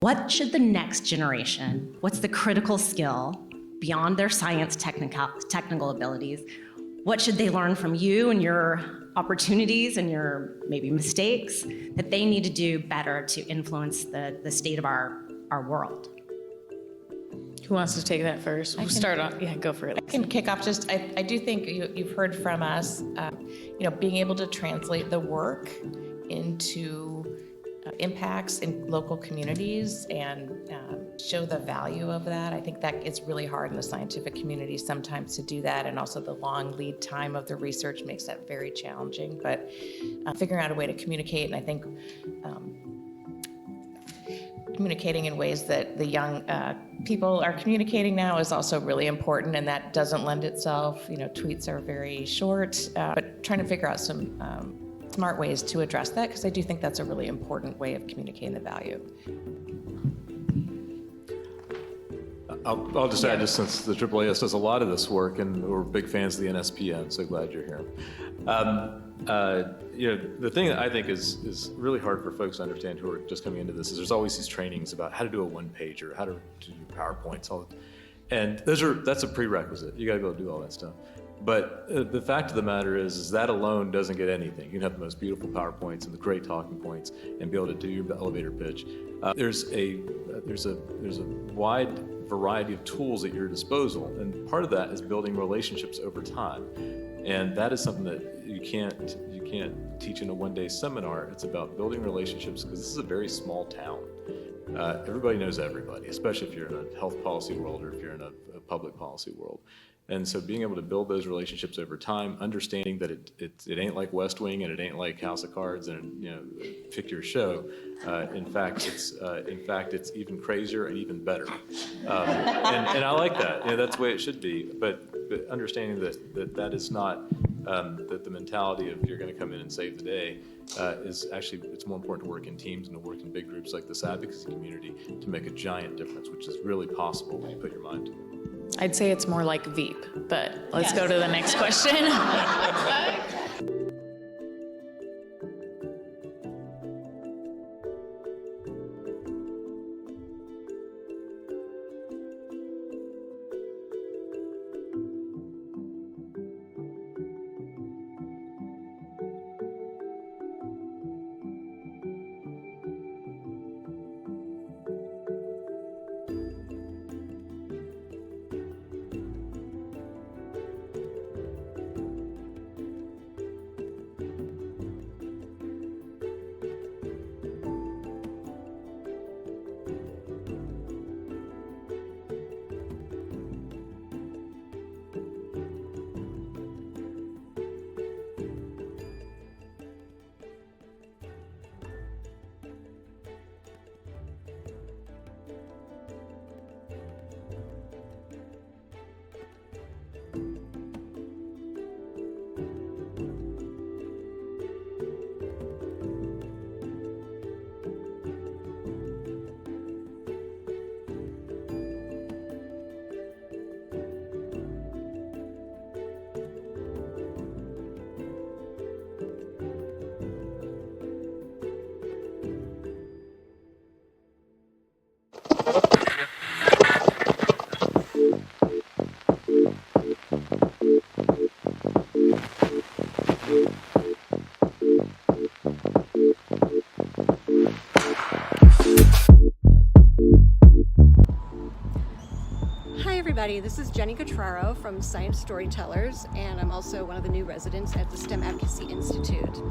What should the next generation, what's the critical skill beyond their science technical abilities? What should they learn from you and your opportunities and your maybe mistakes that they need to do better to influence the state of our world? Who wants to take that first? We'll start off. Yeah, go for it. I can kick off. I do think you've heard from us, being able to translate the work into impacts in local communities and show the value of that. I think that it's really hard in the scientific community sometimes to do that, and also the long lead time of the research makes that very challenging. But figuring out a way to communicate, and I think communicating in ways that the young people are communicating now is also really important, and that doesn't lend itself. Tweets are very short, but trying to figure out some smart ways to address that, because I do think that's a really important way of communicating the value. I'll just add, just since the AAAS does a lot of this work, and we're big fans of the NSPN, so glad you're here. The thing that I think is really hard for folks to understand who are just coming into this is there's always these trainings about how to do a one-pager, how to do PowerPoints, and that's a prerequisite. You got to be able to do all that stuff. But the fact of the matter is that alone doesn't get anything. You can have the most beautiful PowerPoints and the great talking points and be able to do your elevator pitch. There's a wide variety of tools at your disposal, and part of that is building relationships over time. And that is something that you can't teach in a one-day seminar. It's about building relationships, because this is a very small town. Everybody knows everybody, especially if you're in a health policy world or if you're in a public policy world. And so being able to build those relationships over time, understanding that it ain't like West Wing and it ain't like House of Cards and pick your show. In fact, it's even crazier and even better. And I like that. That's the way it should be. But understanding that is not that the mentality of you're going to come in and save the day is actually, it's more important to work in teams and to work in big groups like this advocacy community to make a giant difference, which is really possible when you put your mind to it. I'd say it's more like Veep, but let's go to the next question. This is Jenny Gatraro from Science Storytellers, and I'm also one of the new residents at the STEM Advocacy Institute.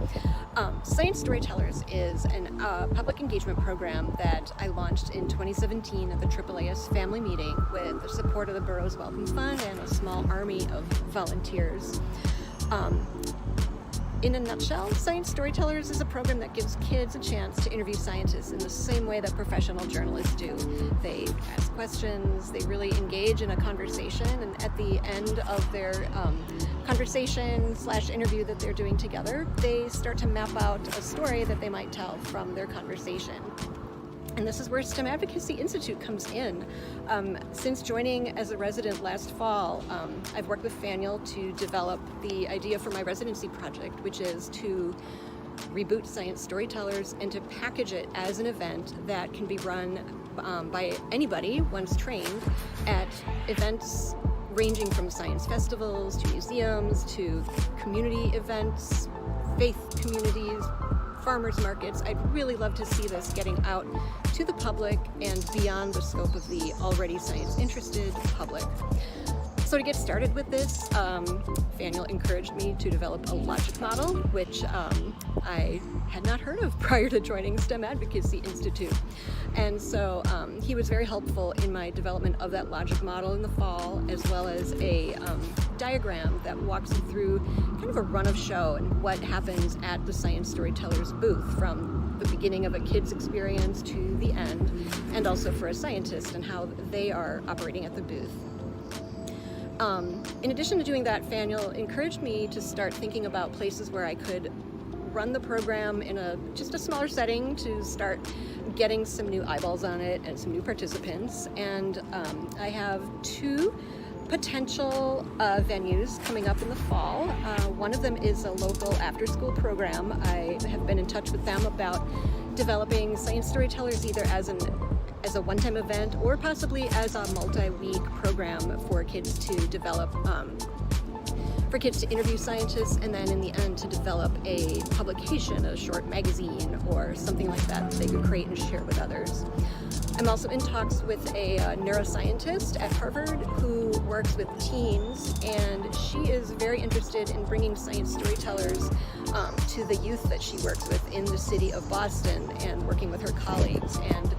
Science Storytellers is a public engagement program that I launched in 2017 at the AAAS family meeting with the support of the Borough's Welcome Fund and a small army of volunteers. In a nutshell, Science Storytellers is a program that gives kids a chance to interview scientists in the same way that professional journalists do. They ask questions, they really engage in a conversation, and at the end of their conversation/interview that they're doing together, they start to map out a story that they might tell from their conversation. And this is where STEM Advocacy Institute comes in. Since joining as a resident last fall, I've worked with Faniel to develop the idea for my residency project, which is to reboot Science Storytellers and to package it as an event that can be run by anybody once trained at events ranging from science festivals to museums to community events, faith communities, farmers markets. I'd really love to see this getting out to the public and beyond the scope of the already science interested public. So to get started with this, Faniel encouraged me to develop a logic model, which I had not heard of prior to joining STEM Advocacy Institute. And so he was very helpful in my development of that logic model in the fall, as well as a diagram that walks you through kind of a run of show and what happens at the Science Storytellers booth from the beginning of a kid's experience to the end, and also for a scientist and how they are operating at the booth. In addition to doing that, Faniel encouraged me to start thinking about places where I could run the program in just a smaller setting to start getting some new eyeballs on it and some new participants. And I have 2 potential venues coming up in the fall. One of them is a local after-school program. I have been in touch with them about developing Science Storytellers either as a one-time event or possibly as a multi-week program for kids to develop, for kids to interview scientists, and then in the end to develop a publication, a short magazine or something like that they could create and share with others. I'm also in talks with a neuroscientist at Harvard who works with teens, and she is very interested in bringing Science Storytellers to the youth that she works with in the city of Boston and working with her colleagues. And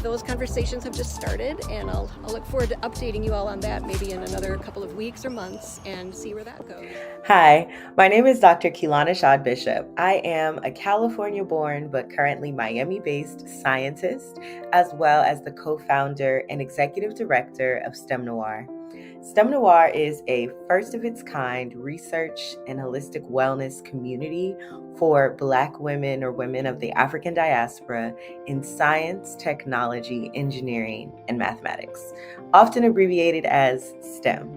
those conversations have just started, and I'll look forward to updating you all on that maybe in another couple of weeks or months and see where that goes. Hi, my name is Dr. Keelana Shad Bishop. I am a California-born but currently Miami-based scientist, as well as the co-founder and executive director of STEM Noir. STEM Noir is a first-of-its-kind research and holistic wellness community for Black women or women of the African diaspora in science, technology, engineering, and mathematics, often abbreviated as STEM.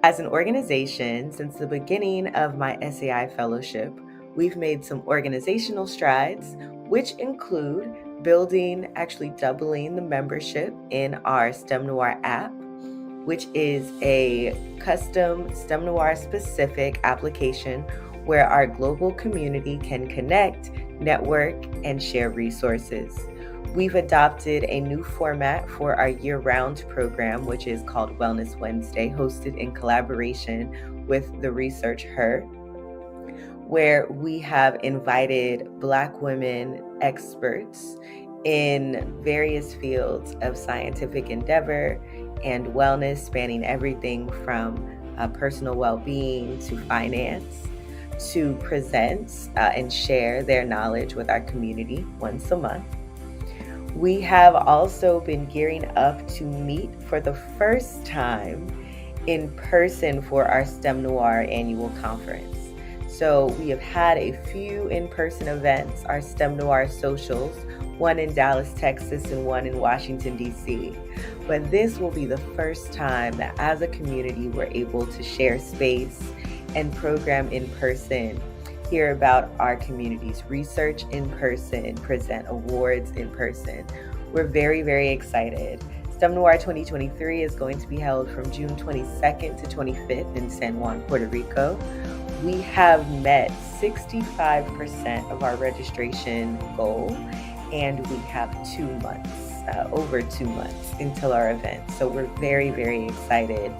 As an organization, since the beginning of my SAI fellowship, we've made some organizational strides, which include actually doubling the membership in our STEM Noir app, which is a custom STEM Noir specific application where our global community can connect, network, and share resources. We've adopted a new format for our year-round program, which is called Wellness Wednesday, hosted in collaboration with the Research Her, where we have invited Black women experts in various fields of scientific endeavor and wellness, spanning everything from personal well-being to finance, to present and share their knowledge with our community once a month. We have also been gearing up to meet for the first time in person for our STEM Noir annual conference. So we have had a few in-person events, our STEM Noir socials, one in Dallas, Texas, and one in Washington, D.C. But this will be the first time that as a community we're able to share space and program in person, hear about our community's research in person, present awards in person. We're very, very excited. STEM Noir 2023 is going to be held from June 22nd to 25th in San Juan, Puerto Rico. We have met 65% of our registration goal, and we have 2 months, over 2 months until our event. So we're very, very excited.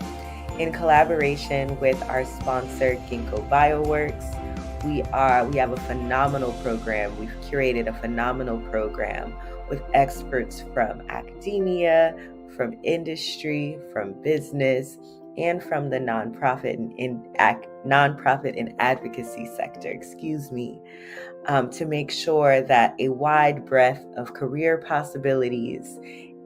In collaboration with our sponsor, Ginkgo Bioworks, we have a phenomenal program. We've curated a phenomenal program with experts from academia, from industry, from business, and from the nonprofit and advocacy sector, to make sure that a wide breadth of career possibilities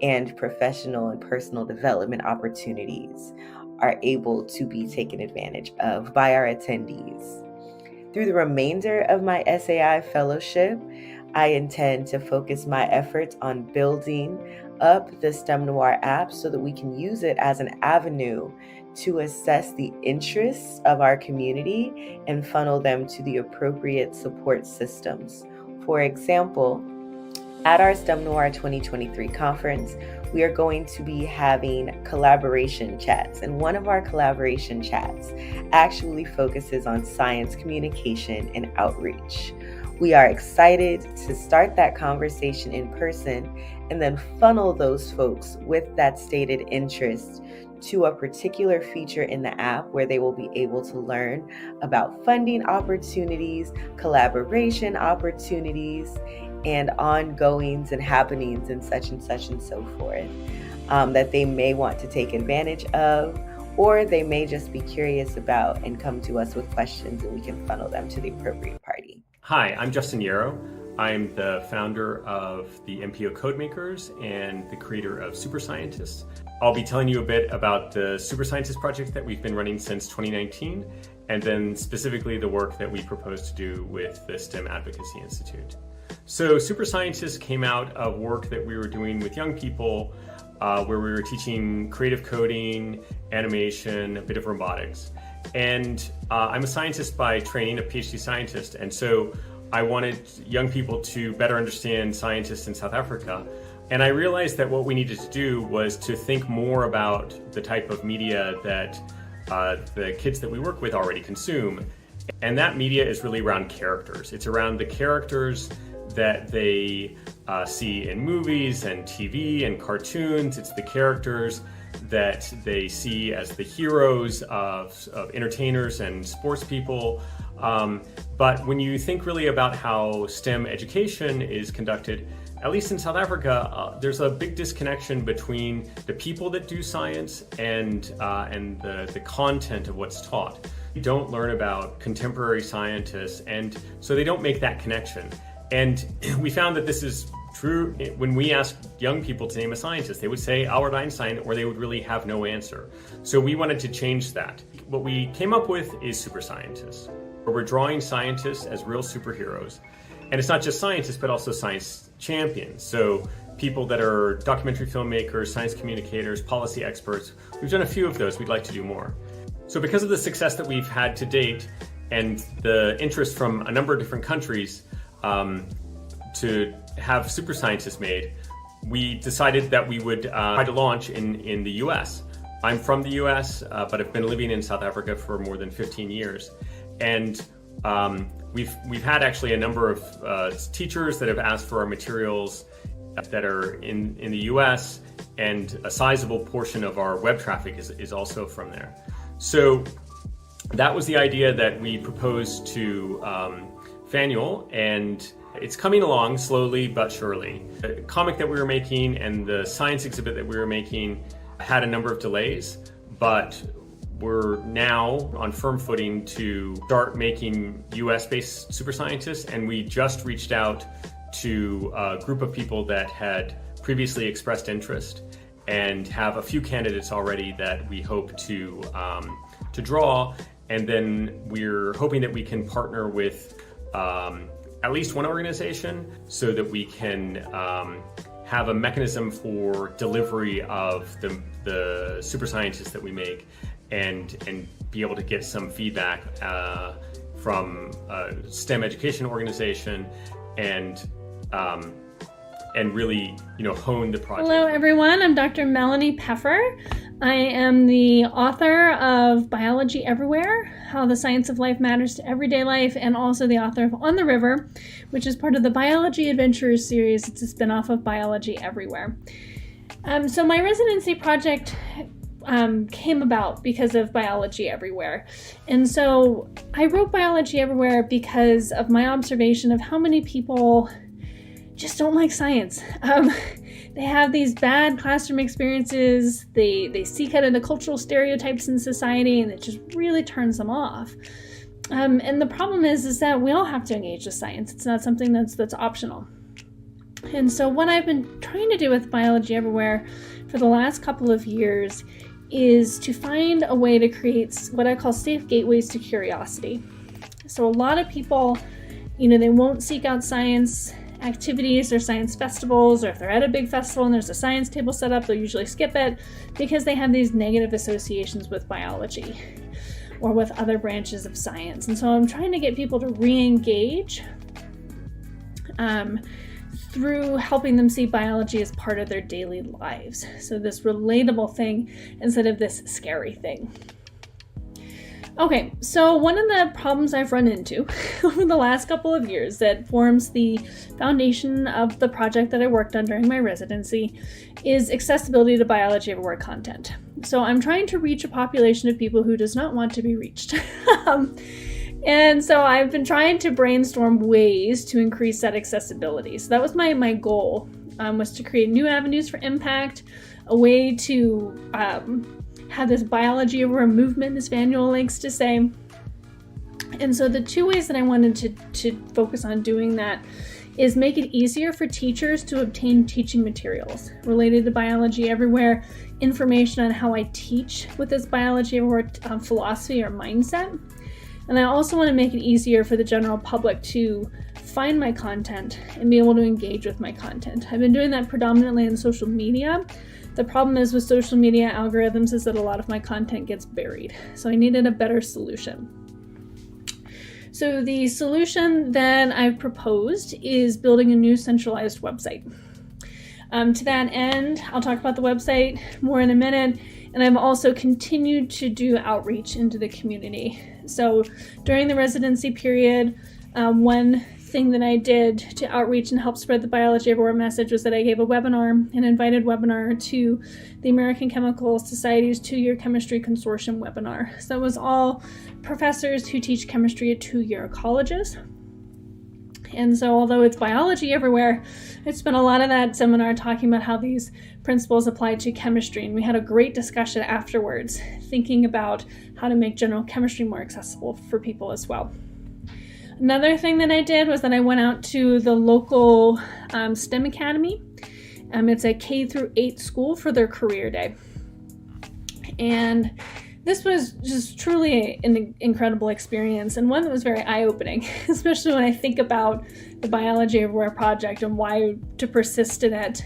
and professional and personal development opportunities are able to be taken advantage of by our attendees. Through the remainder of my SAI fellowship, I intend to focus my efforts on building up the STEM Noir app so that we can use it as an avenue to assess the interests of our community and funnel them to the appropriate support systems. For example, at our STEM Noir 2023 conference, we are going to be having collaboration chats, and one of our collaboration chats actually focuses on science communication and outreach. We are excited to start that conversation in person and then funnel those folks with that stated interest to a particular feature in the app where they will be able to learn about funding opportunities, collaboration opportunities, and ongoings and happenings and such and so forth that they may want to take advantage of, or they may just be curious about and come to us with questions and we can funnel them to the appropriate party. Hi, I'm Justin Yarrow. I'm the founder of the MPO Codemakers and the creator of Super Scientists. I'll be telling you a bit about the Super Scientist project that we've been running since 2019, and then specifically the work that we propose to do with the STEM Advocacy Institute. So Super Scientists came out of work that we were doing with young people where we were teaching creative coding, animation, a bit of robotics. And I'm a scientist by training, a PhD scientist, and so I wanted young people to better understand scientists in South Africa. And I realized that what we needed to do was to think more about the type of media that the kids that we work with already consume. And that media is really around characters. It's around the characters that they see in movies and TV and cartoons. It's the characters that they see as the heroes of entertainers and sports people. But when you think really about how STEM education is conducted, at least in South Africa, there's a big disconnection between the people that do science and the content of what's taught. You don't learn about contemporary scientists, and so they don't make that connection. And we found that this is true when we asked young people to name a scientist. They would say Albert Einstein, or they would really have no answer. So we wanted to change that. What we came up with is Super Scientists, where we're drawing scientists as real superheroes. And it's not just scientists, but also science champions. So people that are documentary filmmakers, science communicators, policy experts. We've done a few of those. We'd like to do more. So because of the success that we've had to date and the interest from a number of different countries to have Super Scientists made, we decided that we would try to launch in the US. I'm from the US, but I've been living in South Africa for more than 15 years. And we've had actually a number of teachers that have asked for our materials that are in the US, and a sizable portion of our web traffic is also from there. So that was the idea that we proposed to Fanuel, and it's coming along slowly but surely. The comic that we were making and the science exhibit that we were making had a number of delays, but we're now on firm footing to start making US-based Super Scientists, and we just reached out to a group of people that had previously expressed interest and have a few candidates already that we hope to draw, and then we're hoping that we can partner with at least one organization so that we can have a mechanism for delivery of the Super Scientists that we make, and be able to get some feedback from a STEM education organization and really, hone the project. Hello, everyone. I'm Dr. Melanie Peffer. I am the author of Biology Everywhere, How the Science of Life Matters to Everyday Life, and also the author of On the River, which is part of the Biology Adventures series. It's a spinoff of Biology Everywhere. So my residency project came about because of Biology Everywhere. And so I wrote Biology Everywhere because of my observation of how many people just don't like science. They have these bad classroom experiences. They seek out the cultural stereotypes in society, and it just really turns them off. And the problem is that we all have to engage with science. It's not something that's optional. And so what I've been trying to do with Biology Everywhere for the last couple of years is to find a way to create what I call safe gateways to curiosity. So a lot of people, they won't seek out science activities or science festivals, or if they're at a big festival and there's a science table set up, they'll usually skip it because they have these negative associations with biology or with other branches of science. And so I'm trying to get people to re-engage through helping them see biology as part of their daily lives. So this relatable thing instead of this scary thing. Okay, so one of the problems I've run into over the last couple of years that forms the foundation of the project that I worked on during my residency is accessibility to biology everywhere content. So I'm trying to reach a population of people who does not want to be reached. And so I've been trying to brainstorm ways to increase that accessibility. So that was my goal, was to create new avenues for impact, a way to have this biology everywhere movement, as Vanuel likes to say. And so the two ways that I wanted to focus on doing that is make it easier for teachers to obtain teaching materials related to biology everywhere, information on how I teach with this biology everywhere philosophy or mindset. And I also want to make it easier for the general public to find my content and be able to engage with my content. I've been doing that predominantly on social media. The problem is with social media algorithms is that a lot of my content gets buried. So I needed a better solution. So the solution that I've proposed is building a new centralized website. To that end, I'll talk about the website more in a minute, and I've also continued to do outreach into the community. So during the residency period, one thing that I did to outreach and help spread the Biology Everywhere message was that I gave a webinar, an invited webinar to the American Chemical Society's 2-year chemistry consortium webinar. So it was all professors who teach chemistry at 2-year colleges. And so although it's biology everywhere, I spent a lot of that seminar talking about how these principles apply to chemistry. And we had a great discussion afterwards, thinking about how to make general chemistry more accessible for people as well. Another thing that I did was that I went out to the local STEM Academy. It's a K-8 school for their career day. And this was just truly an incredible experience, and one that was very eye-opening, especially when I think about the Biology Everywhere project and why to persist in it.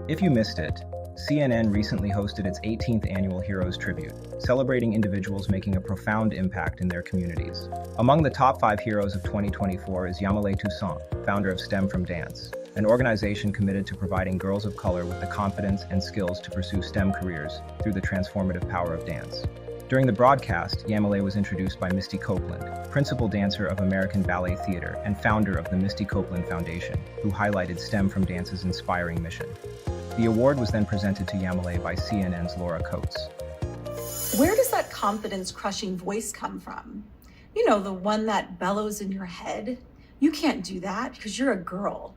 If you missed it, CNN recently hosted its 18th annual Heroes Tribute, celebrating individuals making a profound impact in their communities. Among the top 5 heroes of 2024 is Yamile Toussaint, founder of STEM from Dance, an organization committed to providing girls of color with the confidence and skills to pursue STEM careers through the transformative power of dance. During the broadcast, Yamile was introduced by Misty Copeland, principal dancer of American Ballet Theater and founder of the Misty Copeland Foundation, who highlighted STEM from Dance's inspiring mission. The award was then presented to Yamile by CNN's Laura Coates. Where does that confidence-crushing voice come from? You know, the one that bellows in your head? You can't do that because you're a girl.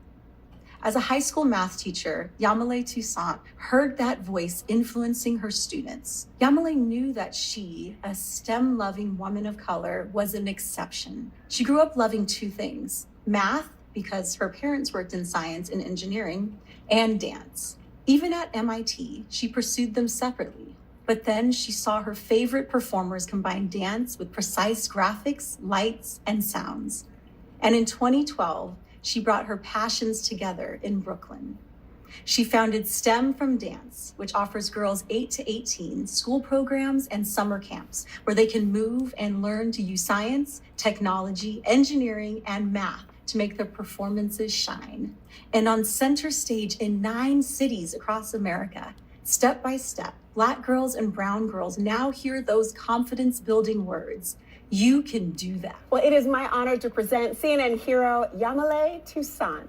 As a high school math teacher, Yamile Toussaint heard that voice influencing her students. Yamile knew that she, a STEM-loving woman of color, was an exception. She grew up loving 2 things: math, because her parents worked in science and engineering, and dance. Even at MIT, she pursued them separately. But then she saw her favorite performers combine dance with precise graphics, lights, and sounds. And in 2012, she brought her passions together in Brooklyn. She founded STEM from Dance, which offers girls 8 to 18 school programs and summer camps where they can move and learn to use science, technology, engineering, and math to make their performances shine. And on center stage in 9 cities across America, step by step, Black girls and brown girls now hear those confidence-building words. You can do that. Well, it is my honor to present CNN hero Yamile Toussaint.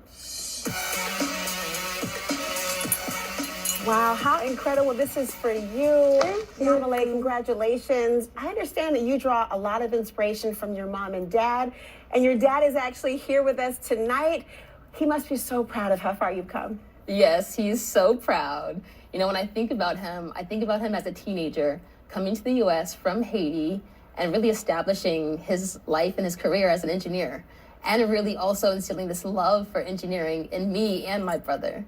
Wow, how incredible this is for you. Yamile, congratulations. I understand that you draw a lot of inspiration from your mom and dad, and your dad is actually here with us tonight. He must be so proud of how far you've come. Yes, he's so proud. You know, when I think about him as a teenager coming to the US from Haiti and really establishing his life and his career as an engineer, and really also instilling this love for engineering in me and my brother.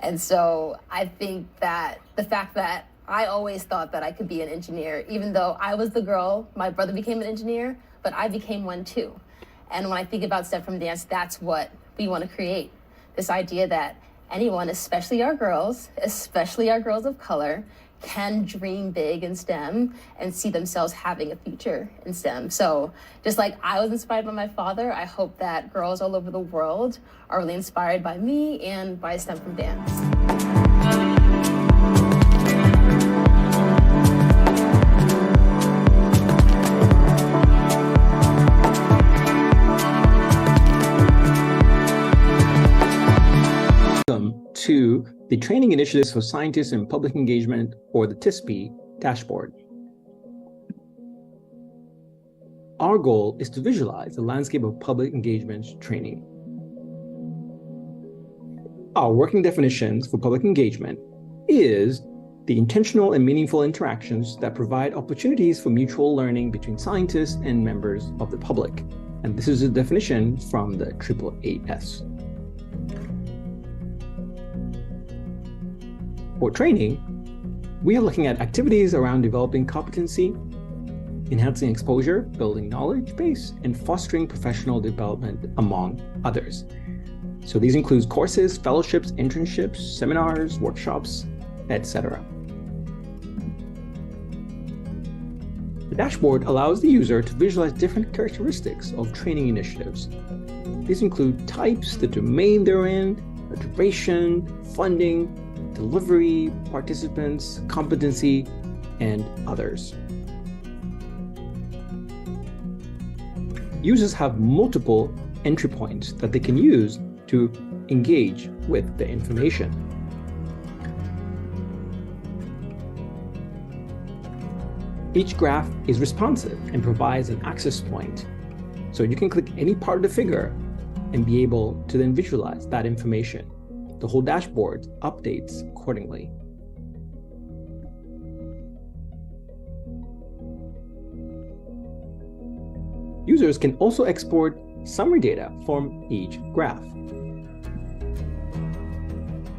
And so I think that the fact that I always thought that I could be an engineer, even though I was the girl, my brother became an engineer, but I became one too. And when I think about Step From Dance, that's what we want to create. This idea that anyone, especially our girls of color, can dream big in STEM and see themselves having a future in STEM. So just like I was inspired by my father, I hope that girls all over the world are really inspired by me and by STEM From Dance. To the Training Initiatives for Scientists in Public Engagement, or the TISP dashboard. Our goal is to visualize the landscape of public engagement training. Our working definitions for public engagement is the intentional and meaningful interactions that provide opportunities for mutual learning between scientists and members of the public. And this is a definition from the AAAS. For training, we are looking at activities around developing competency, enhancing exposure, building knowledge base, and fostering professional development, among others. So these include courses, fellowships, internships, seminars, workshops, etc. The dashboard allows the user to visualize different characteristics of training initiatives. These include types, the domain they're in, the duration, funding, delivery, participants, competency, and others. Users have multiple entry points that they can use to engage with the information. Each graph is responsive and provides an access point, so you can click any part of the figure and be able to then visualize that information. The whole dashboard updates accordingly. Users can also export summary data from each graph.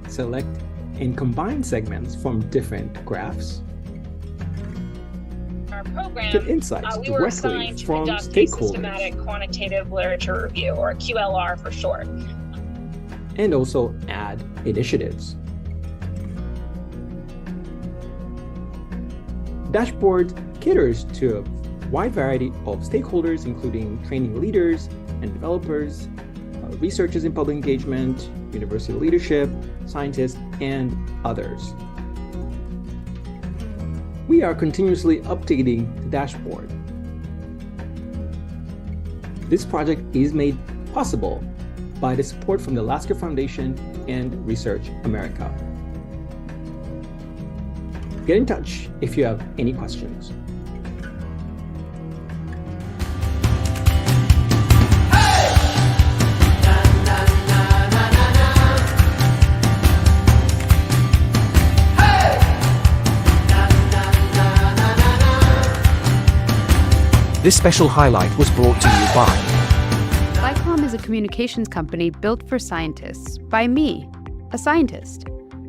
Select and combine segments from different graphs. Our program, Get insights we were directly assigned to from conduct a stakeholders. systematic quantitative literature review, or QLR for short. And also add initiatives. Dashboard caters to a wide variety of stakeholders, including training leaders and developers, researchers in public engagement, university leadership, scientists, and others. We are continuously updating the dashboard. This project is made possible by the support from the Lasker Foundation and Research America. Get in touch if you have any questions. This special highlight was brought to you by CivicSciTV is a communications company built for scientists by me, a scientist.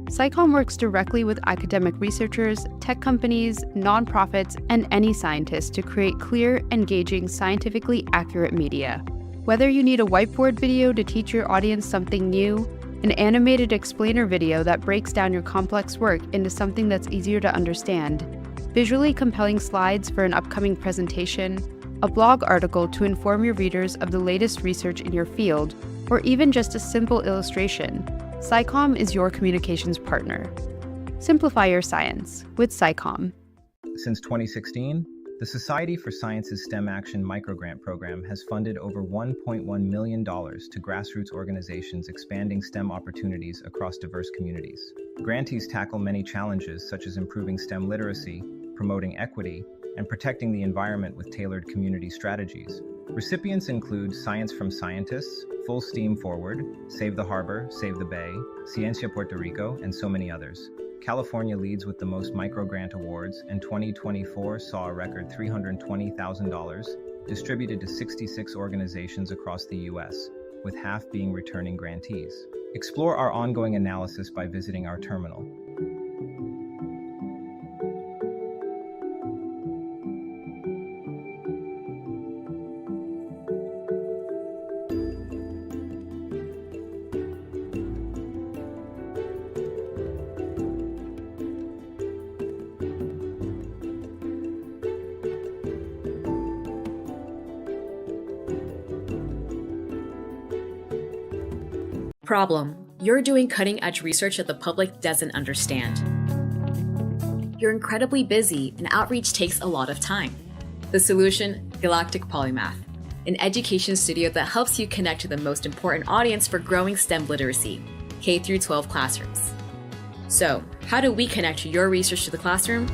CivicSciTV works directly with academic researchers, tech companies, nonprofits, and any scientist to create clear, engaging, scientifically accurate media. Whether you need a whiteboard video to teach your audience something new, an animated explainer video that breaks down your complex work into something that's easier to understand, visually compelling slides for an upcoming presentation, a blog article to inform your readers of the latest research in your field, or even just a simple illustration, SciComm is your communications partner. Simplify your science with SciComm. Since 2016, the Society for Science's STEM Action Microgrant Program has funded over $1.1 million to grassroots organizations expanding STEM opportunities across diverse communities. Grantees tackle many challenges such as improving STEM literacy, promoting equity, and protecting the environment with tailored community strategies. Recipients include Science from Scientists, Full Steam Forward, Save the Harbor, Save the Bay, Ciencia Puerto Rico, and so many others. California leads with the most microgrant awards, and 2024 saw a record $320,000 distributed to 66 organizations across the U.S., with half being returning grantees. Explore our ongoing analysis by visiting our terminal. Problem: you're doing cutting-edge research that the public doesn't understand. You're incredibly busy, and outreach takes a lot of time. The solution: Galactic Polymath, an education studio that helps you connect to the most important audience for growing STEM literacy, K-12 classrooms. So, how do we connect your research to the classroom?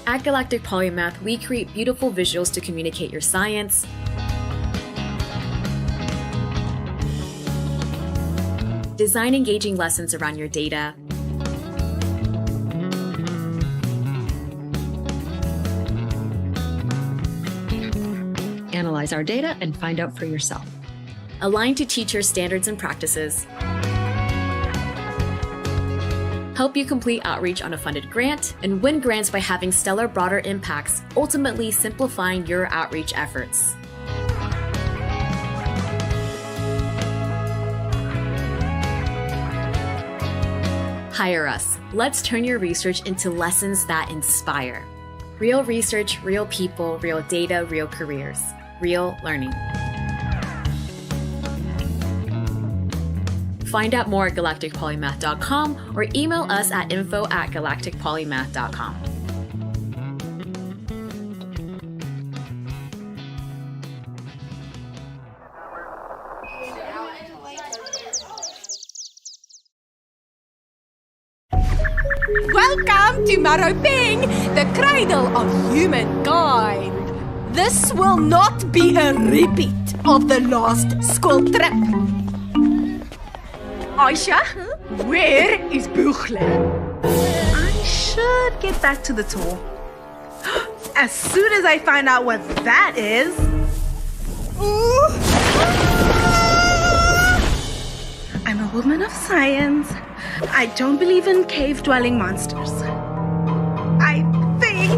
At Galactic Polymath, we create beautiful visuals to communicate your science, design engaging lessons around your data, analyze our data and find out for yourself, align to teacher standards and practices, help you complete outreach on a funded grant, and win grants by having stellar broader impacts, ultimately simplifying your outreach efforts. Hire us. Let's turn your research into lessons that inspire. Real research, real people, real data, real careers, real learning. Find out more at galacticpolymath.com or email us at info@galacticpolymath.com. Welcome to Maropeng, the cradle of humankind. This will not be a repeat of the last school trip. Aisha, where is Buchle? I should get back to the tour. As soon as I find out what that is. I'm a woman of science. I don't believe in cave-dwelling monsters. I think...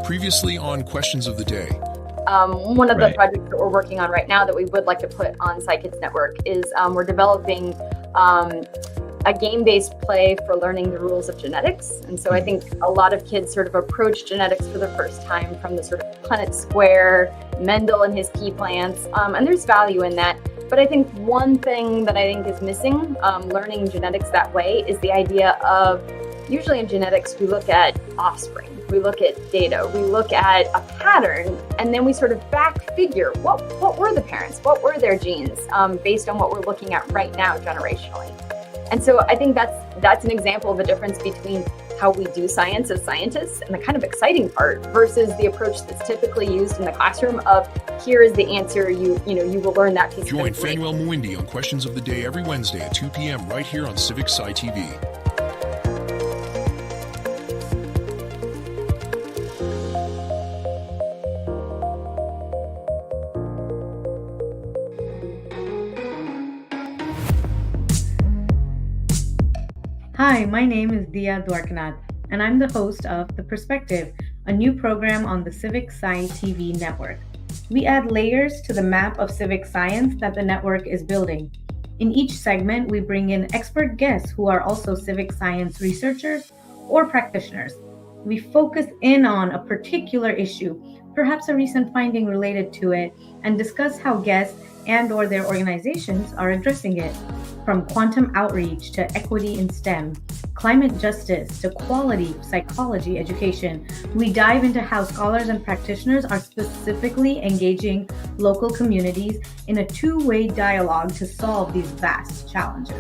Previously on Questions of the Day. One of the projects that we're working on right now that we would like to put on CivicSciTV Network is we're developing a game-based play for learning the rules of genetics. And so I think a lot of kids sort of approach genetics for the first time from the sort of Punnett Square, Mendel and his pea plants, and there's value in that. But I think one thing that I think is missing, learning genetics that way, is the idea of, usually in genetics, we look at offspring, we look at data, we look at a pattern, and then we sort of back figure what were the parents, what were their genes, based on what we're looking at right now generationally. And so I think that's an example of a difference between how we do science as scientists and the kind of exciting part versus the approach that's typically used in the classroom of here is the answer, you will learn that piece. Join Fanuel Mwindi on Questions of the Day every Wednesday at 2 p.m. right here on CivicSciTV. Hi, my name is Dia Dwarkanath, and I'm the host of The Perspective, a new program on the CivicSciTV Network. We add layers to the map of civic science that the network is building. In each segment, we bring in expert guests who are also civic science researchers or practitioners. We focus in on a particular issue, perhaps a recent finding related to it, and discuss how guests and/or their organizations are addressing it. From quantum outreach to equity in STEM, climate justice to quality psychology education, we dive into how scholars and practitioners are specifically engaging local communities in a two-way dialogue to solve these vast challenges.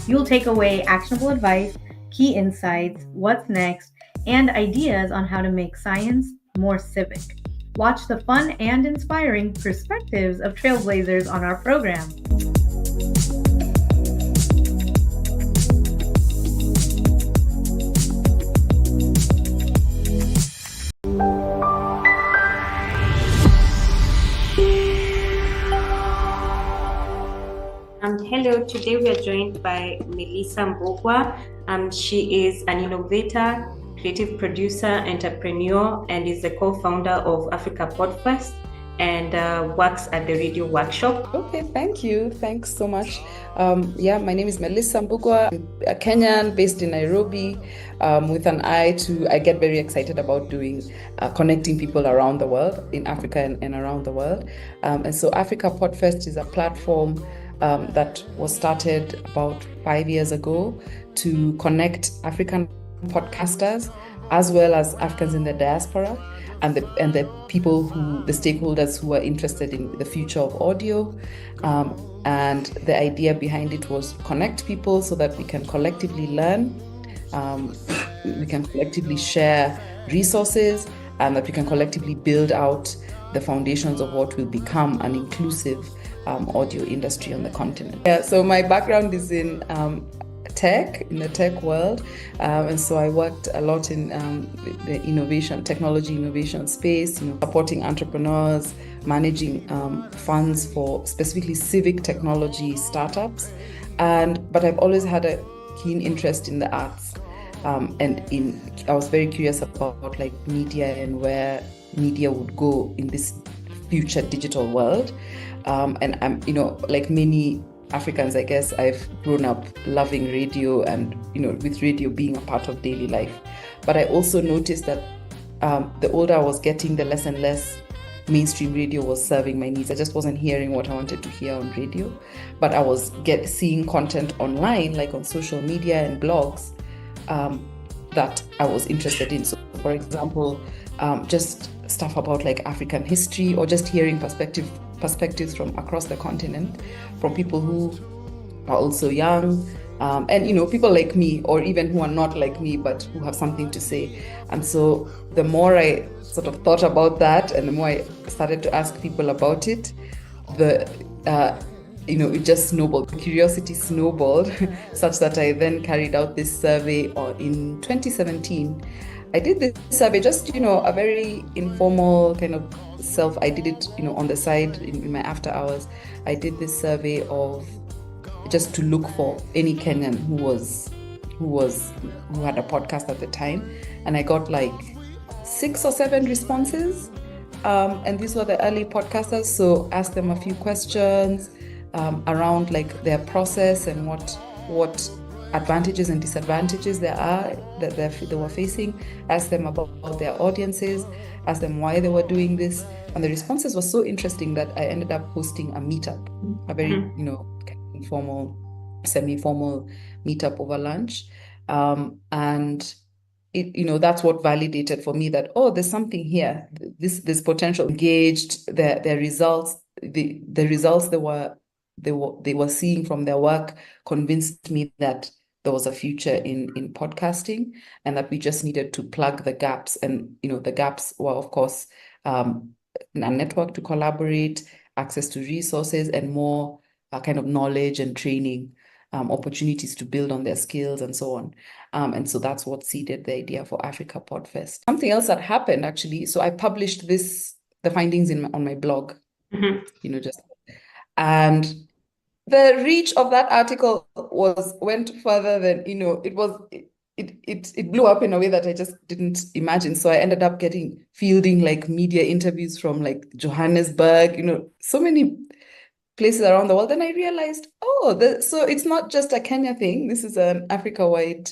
You'll take away actionable advice, key insights, what's next, and ideas on how to make science more civic. Watch the fun and inspiring perspectives of trailblazers on our program. Hello, today we are joined by Melissa Mbogwa. She is an innovator, creative producer, entrepreneur, and is the co-founder of Africa Podfest and works at the Radio Workshop. Okay, thank you. Thanks so much. My name is Melissa Mbogwa, a Kenyan based in Nairobi, with an eye to, I get very excited about doing, connecting people around the world, in Africa and around the world. And so Africa Podfest is a platform that was started about 5 years ago to connect African podcasters as well as Africans in the diaspora and the people the stakeholders who are interested in the future of audio. And the idea behind it was connect people so that we can collectively learn, we can collectively share resources, and that we can collectively build out the foundations of what will become an inclusive audio industry on the continent. Yeah, so my background is in in the tech world, and so I worked a lot in the technology innovation space, supporting entrepreneurs, managing funds for specifically civic technology startups, but I've always had a keen interest in the arts, I was very curious about like media and where media would go in this future digital world. And I'm, like many Africans, I guess, I've grown up loving radio and, with radio being a part of daily life. But I also noticed that the older I was getting, the less and less mainstream radio was serving my needs. I just wasn't hearing what I wanted to hear on radio, but I was seeing content online, like on social media and blogs, that I was interested in. So, for example, just stuff about like African history, or just hearing perspectives from across the continent, from people who are also young, and people like me, or even who are not like me but who have something to say. And so the more I sort of thought about that, and the more I started to ask people about it, it just snowballed. Curiosity snowballed such that I then carried out this survey in 2017. I did this survey, just, a very informal kind of I did it, on the side in my after hours. I did this survey just to look for any Kenyan who had a podcast at the time. And I got like 6 or 7 responses. And these were the early podcasters. So asked them a few questions around like their process and what advantages and disadvantages there are that they were facing, asked them about their audiences, asked them why they were doing this. And the responses were so interesting that I ended up hosting a meetup, a very, informal, semi-formal meetup over lunch. And it, that's what validated for me that, there's something here. This potential engaged, their results, the results they were seeing from their work convinced me that there was a future in podcasting, and that we just needed to plug the gaps. And the gaps were, of course, a network to collaborate, access to resources, and more kind of knowledge and training opportunities to build on their skills and so on. And so that's what seeded the idea for Africa Podfest. Something else that happened, actually, so I published the findings on my blog, and the reach of that article went further than, it blew up in a way that I just didn't imagine. So I ended up fielding like media interviews from like Johannesburg, so many places around the world. And I realized, so it's not just a Kenya thing. This is an Africa-wide,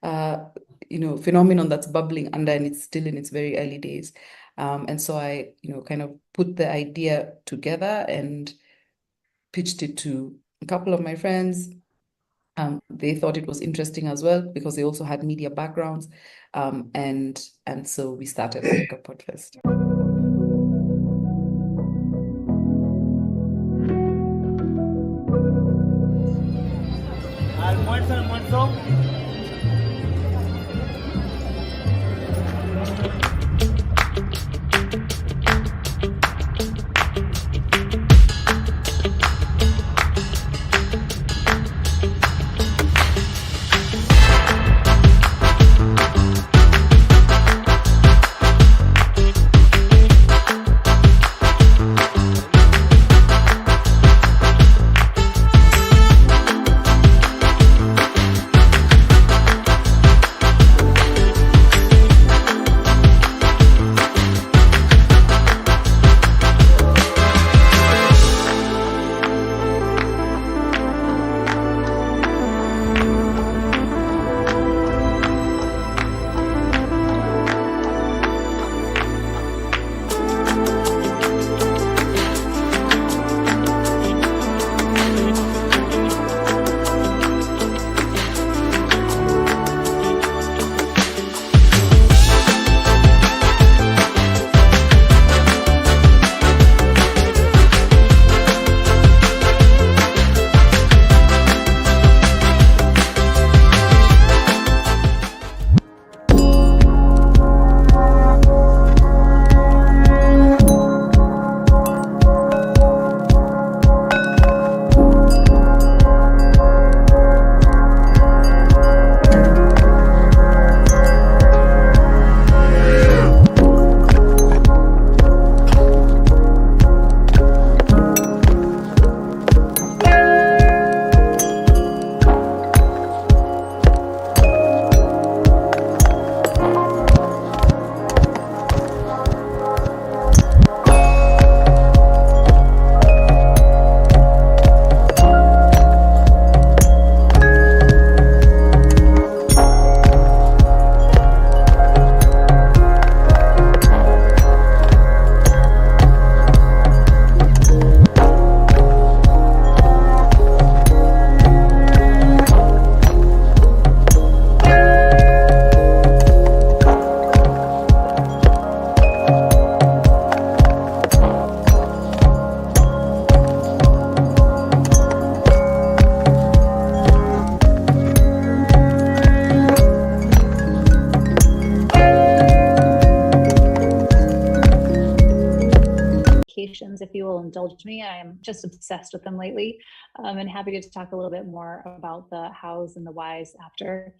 phenomenon that's bubbling under, and it's still in its very early days. And so I, kind of put the idea together and pitched it to a couple of my friends. They thought it was interesting as well because they also had media backgrounds. And so we started Africa Podfest. If you will indulge me, I am just obsessed with them lately, and happy to talk a little bit more about the hows and the whys after.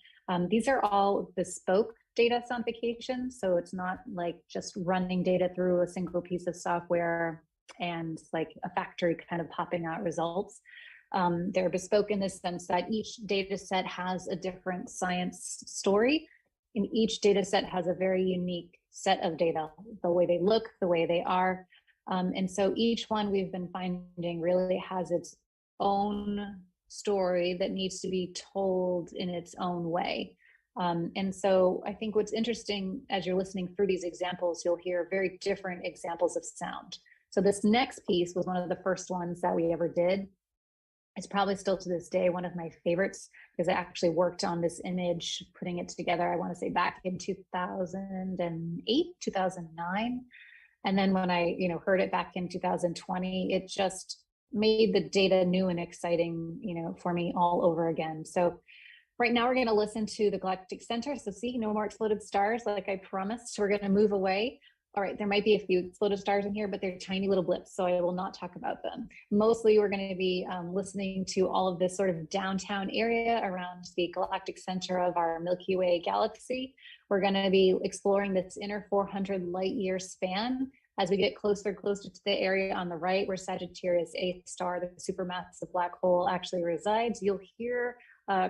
These are all bespoke data scientifications, so it's not like just running data through a single piece of software and like a factory kind of popping out results. They're bespoke in the sense that each data set has a different science story, and each data set has a very unique set of data, the way they look, the way they are. And so each one we've been finding really has its own story that needs to be told in its own way. And so I think what's interesting as you're listening through these examples, you'll hear very different examples of sound. So this next piece was one of the first ones that we ever did. It's probably still to this day one of my favorites because I actually worked on this image, putting it together, I want to say back in 2008, 2009. And then when I, heard it back in 2020, it just made the data new and exciting, for me all over again. So Right now, we're going to listen to the galactic center. So see, no more exploded stars, like I promised. We're going to move away. All right, there might be a few exploded stars in here, but they're tiny little blips, so I will not talk about them. Mostly, we're going to be listening to all of this sort of downtown area around the galactic center of our Milky Way galaxy. We're going to be exploring this inner 400 light year span as we get closer and closer to the area on the right where Sagittarius A star, the supermassive black hole, actually resides. You'll hear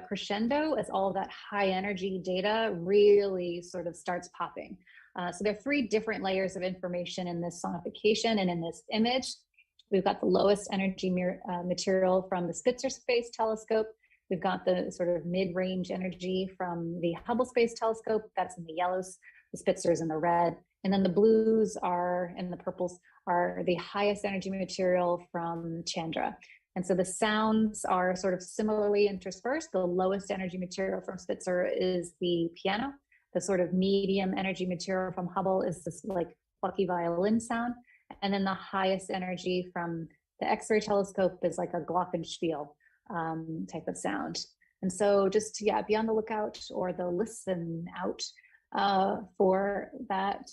crescendo as all of that high energy data really sort of starts popping. So there are three different layers of information in this sonification and in this image. We've got the lowest energy material from the Spitzer Space Telescope. We've got the sort of mid-range energy from the Hubble Space Telescope. That's in the yellows, the Spitzer's in the red. And then the blues are, and the purples are the highest energy material from Chandra. And so the sounds are sort of similarly interspersed. The lowest energy material from Spitzer is the piano. The sort of medium energy material from Hubble is this like plucky violin sound. And then the highest energy from the X-ray telescope is like a glockenspiel type of sound. And so just, yeah, be on the lookout or the listen out for that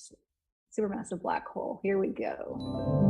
supermassive black hole. Here we go.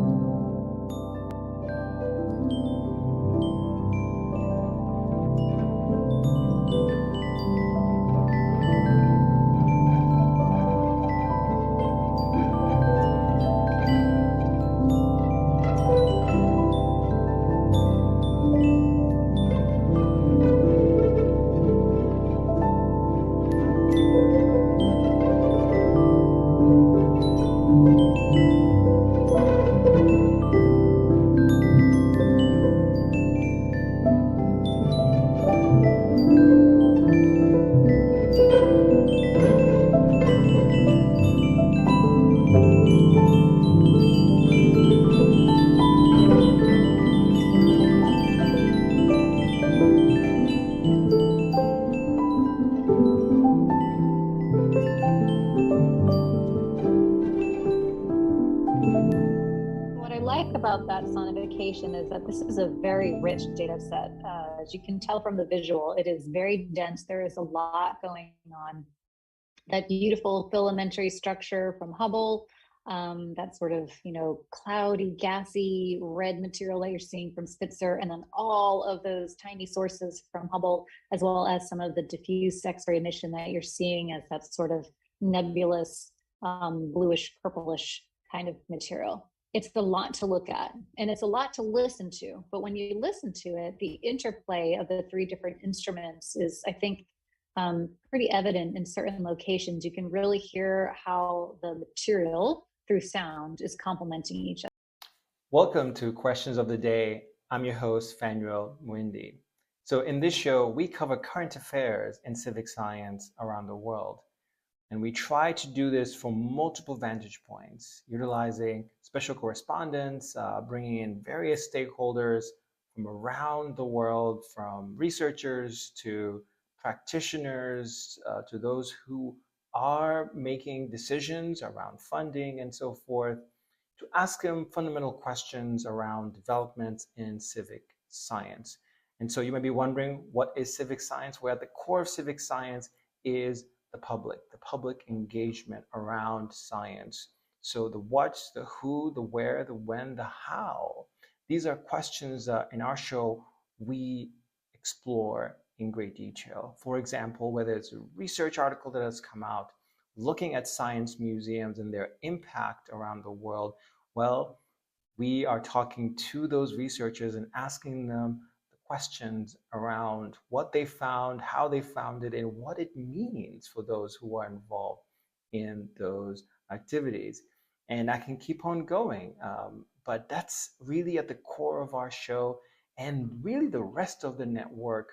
About that sonification is that this is a very rich data set. As you can tell from the visual, it is very dense. There is a lot going on. That beautiful filamentary structure from Hubble, that sort of, cloudy, gassy, red material that you're seeing from Spitzer, and then all of those tiny sources from Hubble, as well as some of the diffuse X-ray emission that you're seeing as that sort of nebulous, bluish, purplish kind of material. It's a lot to look at and it's a lot to listen to. But when you listen to it, the interplay of the three different instruments is, I think, pretty evident in certain locations. You can really hear how the material through sound is complementing each other. Welcome to Questions of the Day. I'm your host, Fanuel Mwindi. So in this show, we cover current affairs in civic science around the world. And we try to do this from multiple vantage points, utilizing special correspondents, bringing in various stakeholders from around the world, from researchers to practitioners, to those who are making decisions around funding and so forth, to ask them fundamental questions around developments in civic science. And so you may be wondering, what is civic science? Well, at the core of civic science is the public engagement around science. So the what, the who, the where, the when, the how. These are questions in our show we explore in great detail. For example, whether it's a research article that has come out, looking at science museums and their impact around the world, well, we are talking to those researchers and asking them questions around what they found, how they found it, and what it means for those who are involved in those activities. And I can keep on going, but that's really at the core of our show and really the rest of the network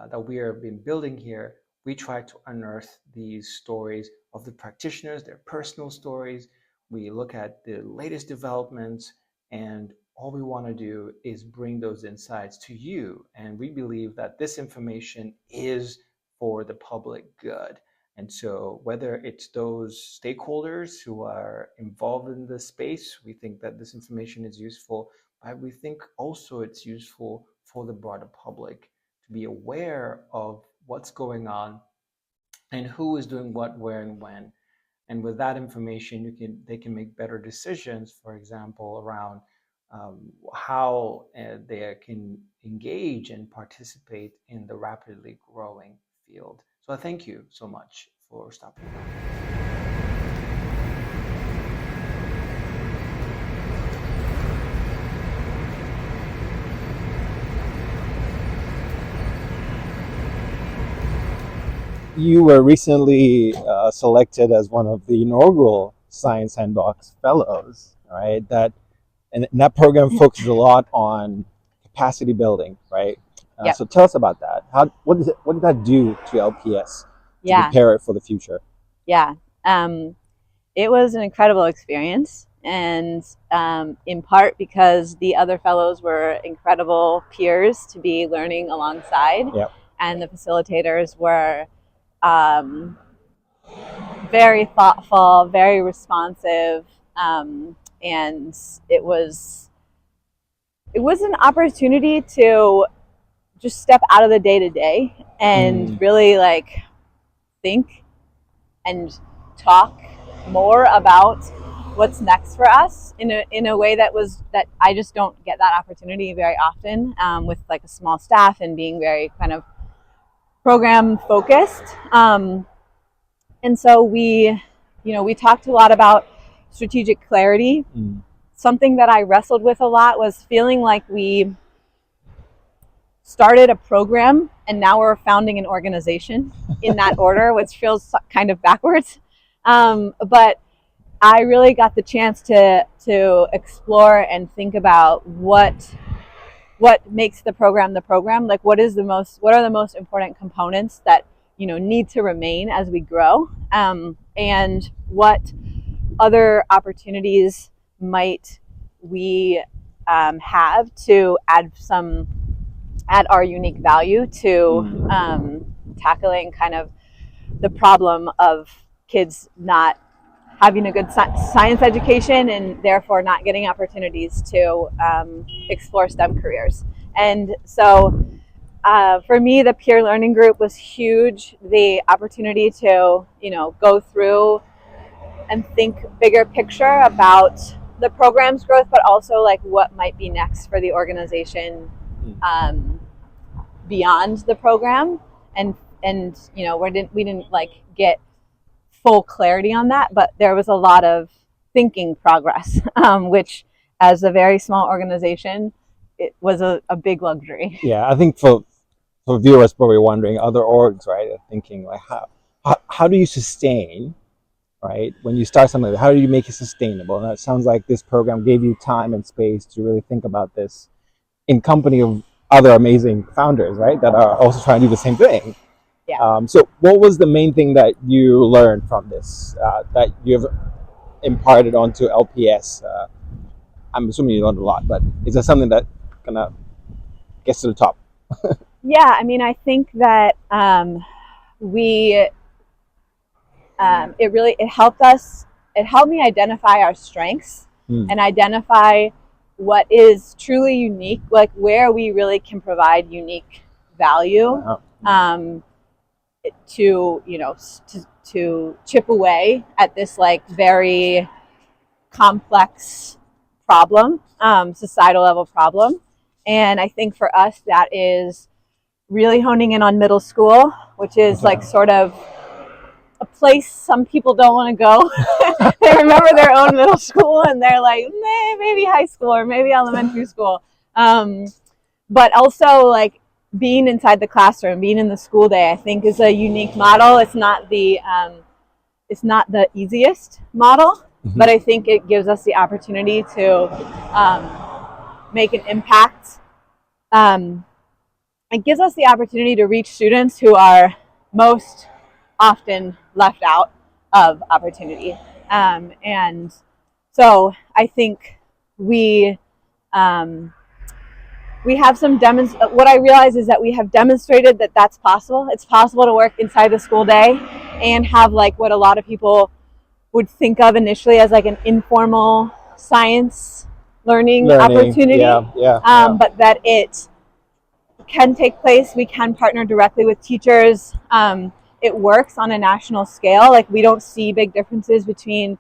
that we have been building here. We try to unearth these stories of the practitioners, their personal stories. We look at the latest developments, and all we want to do is bring those insights to you. And we believe that this information is for the public good. And so whether it's those stakeholders who are involved in the space, we think that this information is useful, but we think also it's useful for the broader public to be aware of what's going on and who is doing what, where, and when. And with that information, they can make better decisions, for example, around how they can engage and participate in the rapidly growing field. So I thank you so much for stopping by. You were recently selected as one of the inaugural Science Handbox Fellows, right? And that program focuses a lot on capacity building, right? Yep. So tell us about that. What did that do to LPS to prepare it for the future? Yeah, it was an incredible experience, and in part because the other fellows were incredible peers to be learning alongside, and the facilitators were very thoughtful, very responsive, and it was an opportunity to just step out of the day-to-day and really like think and talk more about what's next for us in a way that I just don't get that opportunity very often, with like a small staff and being very kind of program focused. And so we talked a lot about strategic clarity. Something that I wrestled with a lot was feeling like we started a program and now we're founding an organization in that order, which feels kind of backwards. But I really got the chance to explore and think about what makes the program, like what are the most important components that need to remain as we grow, and what other opportunities might we have to add our unique value to tackling kind of the problem of kids not having a good science education and therefore not getting opportunities to explore STEM careers. And so for me, the peer learning group was huge. The opportunity to, go through and think bigger picture about the program's growth, but also like what might be next for the organization beyond the program. And we didn't like get full clarity on that, but there was a lot of thinking progress, which as a very small organization, it was a big luxury. Yeah, I think for viewers probably wondering, other orgs, right, are thinking like how do you sustain, right, when you start something, how do you make it sustainable? And it sounds like this program gave you time and space to really think about this in company of other amazing founders, right, that are also trying to do the same thing. Yeah. So what was the main thing that you learned from this, that you've imparted onto LPS? I'm assuming you learned a lot, but is there something that kind of gets to the top? Yeah, I mean, I think that it helped me identify our strengths and identify what is truly unique, like where we really can provide unique value, to chip away at this like very complex problem, societal level problem. And I think for us that is really honing in on middle school, which is like sort of a place some people don't want to go. They remember their own middle school and they're like, maybe high school or maybe elementary school. But also like being inside the classroom, being in the school day, I think is a unique model. It's not the easiest model, but I think it gives us the opportunity to make an impact. It gives us the opportunity to reach students who are most often left out of opportunity. And so I think we have some what I realize is that we have demonstrated that that's possible. It's possible to work inside the school day and have like what a lot of people would think of initially as like an informal science learning opportunity, but that it can take place. We can partner directly with teachers. It works on a national scale. Like, we don't see big differences between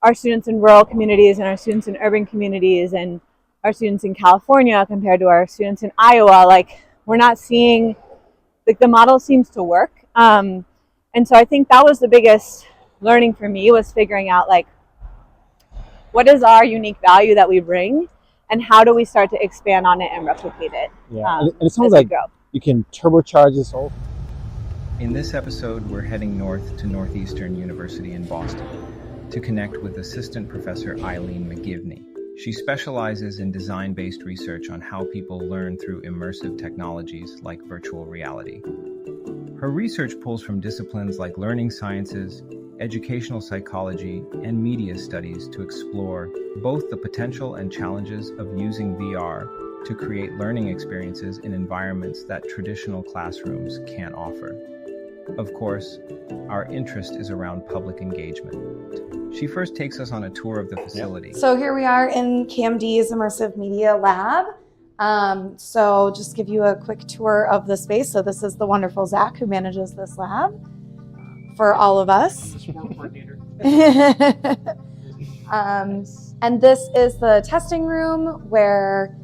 our students in rural communities and our students in urban communities and our students in California compared to our students in Iowa. Like, we're not seeing, like, the model seems to work. And so I think that was the biggest learning for me, was figuring out, like, what is our unique value that we bring and how do we start to expand on it and replicate it? Yeah, and it sounds like you can turbocharge this whole. In this episode, we're heading north to Northeastern University in Boston to connect with Assistant Professor Eileen McGivney. She specializes in design-based research on how people learn through immersive technologies like virtual reality. Her research pulls from disciplines like learning sciences, educational psychology, and media studies to explore both the potential and challenges of using VR to create learning experiences in environments that traditional classrooms can't offer. Of course, our interest is around public engagement. She first takes us on a tour of the facility. So here we are in KMD's Immersive Media Lab. So just give you a quick tour of the space. So this is the wonderful Zach who manages this lab for all of us. And this is the testing room where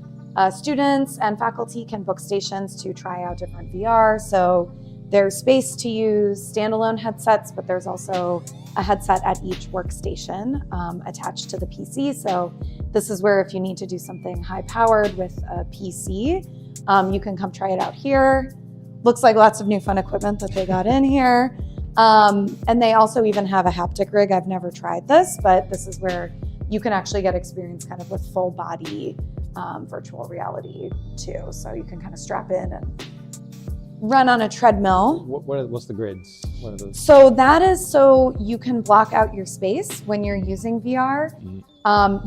students and faculty can book stations to try out different VR. So there's space to use standalone headsets, but there's also a headset at each workstation attached to the PC. So this is where if you need to do something high powered with a PC, you can come try it out here. Looks like lots of new fun equipment that they got in here. And they also even have a haptic rig. I've never tried this, but this is where you can actually get experience kind of with full body virtual reality too. So you can kind of strap in and run on a treadmill. What's the grids? What are those? So that is so you can block out your space when you're using VR.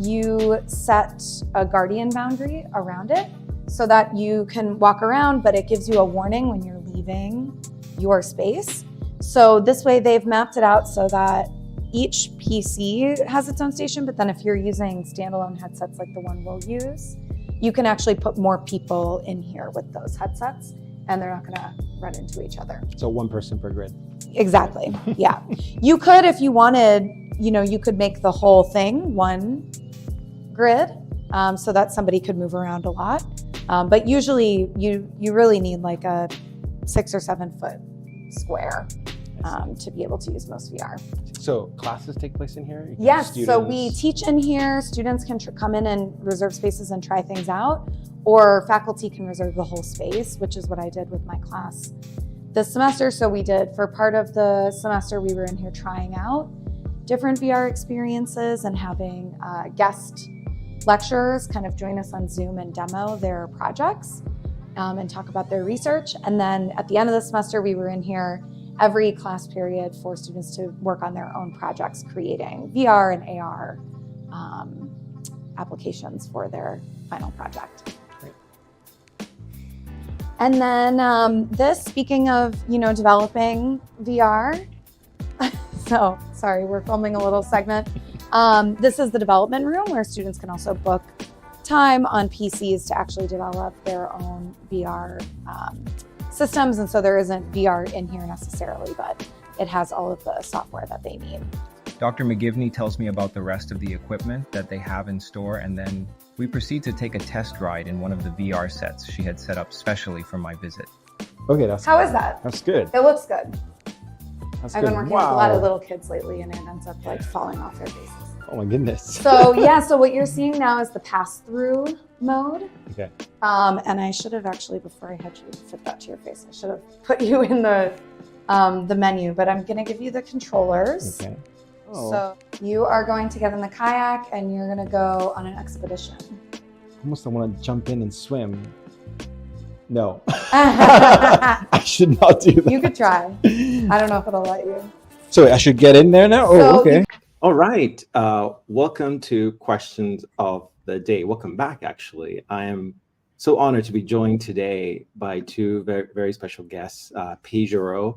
You set a guardian boundary around it so that you can walk around, but it gives you a warning when you're leaving your space. So this way they've mapped it out so that each PC has its own station, but then if you're using standalone headsets like the one we'll use, you can actually put more people in here with those headsets and they're not gonna run into each other. So one person per grid. Exactly, yeah. You could, if you wanted, you could make the whole thing one grid so that somebody could move around a lot. But usually you really need like a 6 or 7 foot square to be able to use most VR. So classes take place in here? Yes, so we teach in here. Students can come in and reserve spaces and try things out, or faculty can reserve the whole space, which is what I did with my class this semester. So we did, for part of the semester, we were in here trying out different VR experiences and having guest lecturers kind of join us on Zoom and demo their projects and talk about their research. And then at the end of the semester, we were in here every class period for students to work on their own projects, creating VR and AR applications for their final project. Great. And then this, speaking of, developing VR, so sorry, we're filming a little segment. This is the development room where students can also book time on PCs to actually develop their own VR systems. And so there isn't VR in here necessarily, but it has all of the software that they need. Dr. McGivney tells me about the rest of the equipment that they have in store, and then we proceed to take a test ride in one of the VR sets she had set up specially for my visit. Okay, How is that? That's good. It looks good. I've been working with a lot of Wow. little kids lately and it ends up like falling off their faces. Oh my goodness. So yeah, so what you're seeing now is the pass-through mode. Okay. And I should have actually, before I had you fit that to your face, I should have put you in the menu, but I'm gonna give you the controllers. Okay. Oh. So you are going to get in the kayak and you're gonna go on an expedition. Almost I want to jump in and swim. No. I should not do that. You could try. I don't know if it'll let you. So I should get in there now? So Oh, okay. All right. Welcome to Questions of the Day. Welcome back, actually. I am so honored to be joined today by two very, very special guests. Paige Giroux.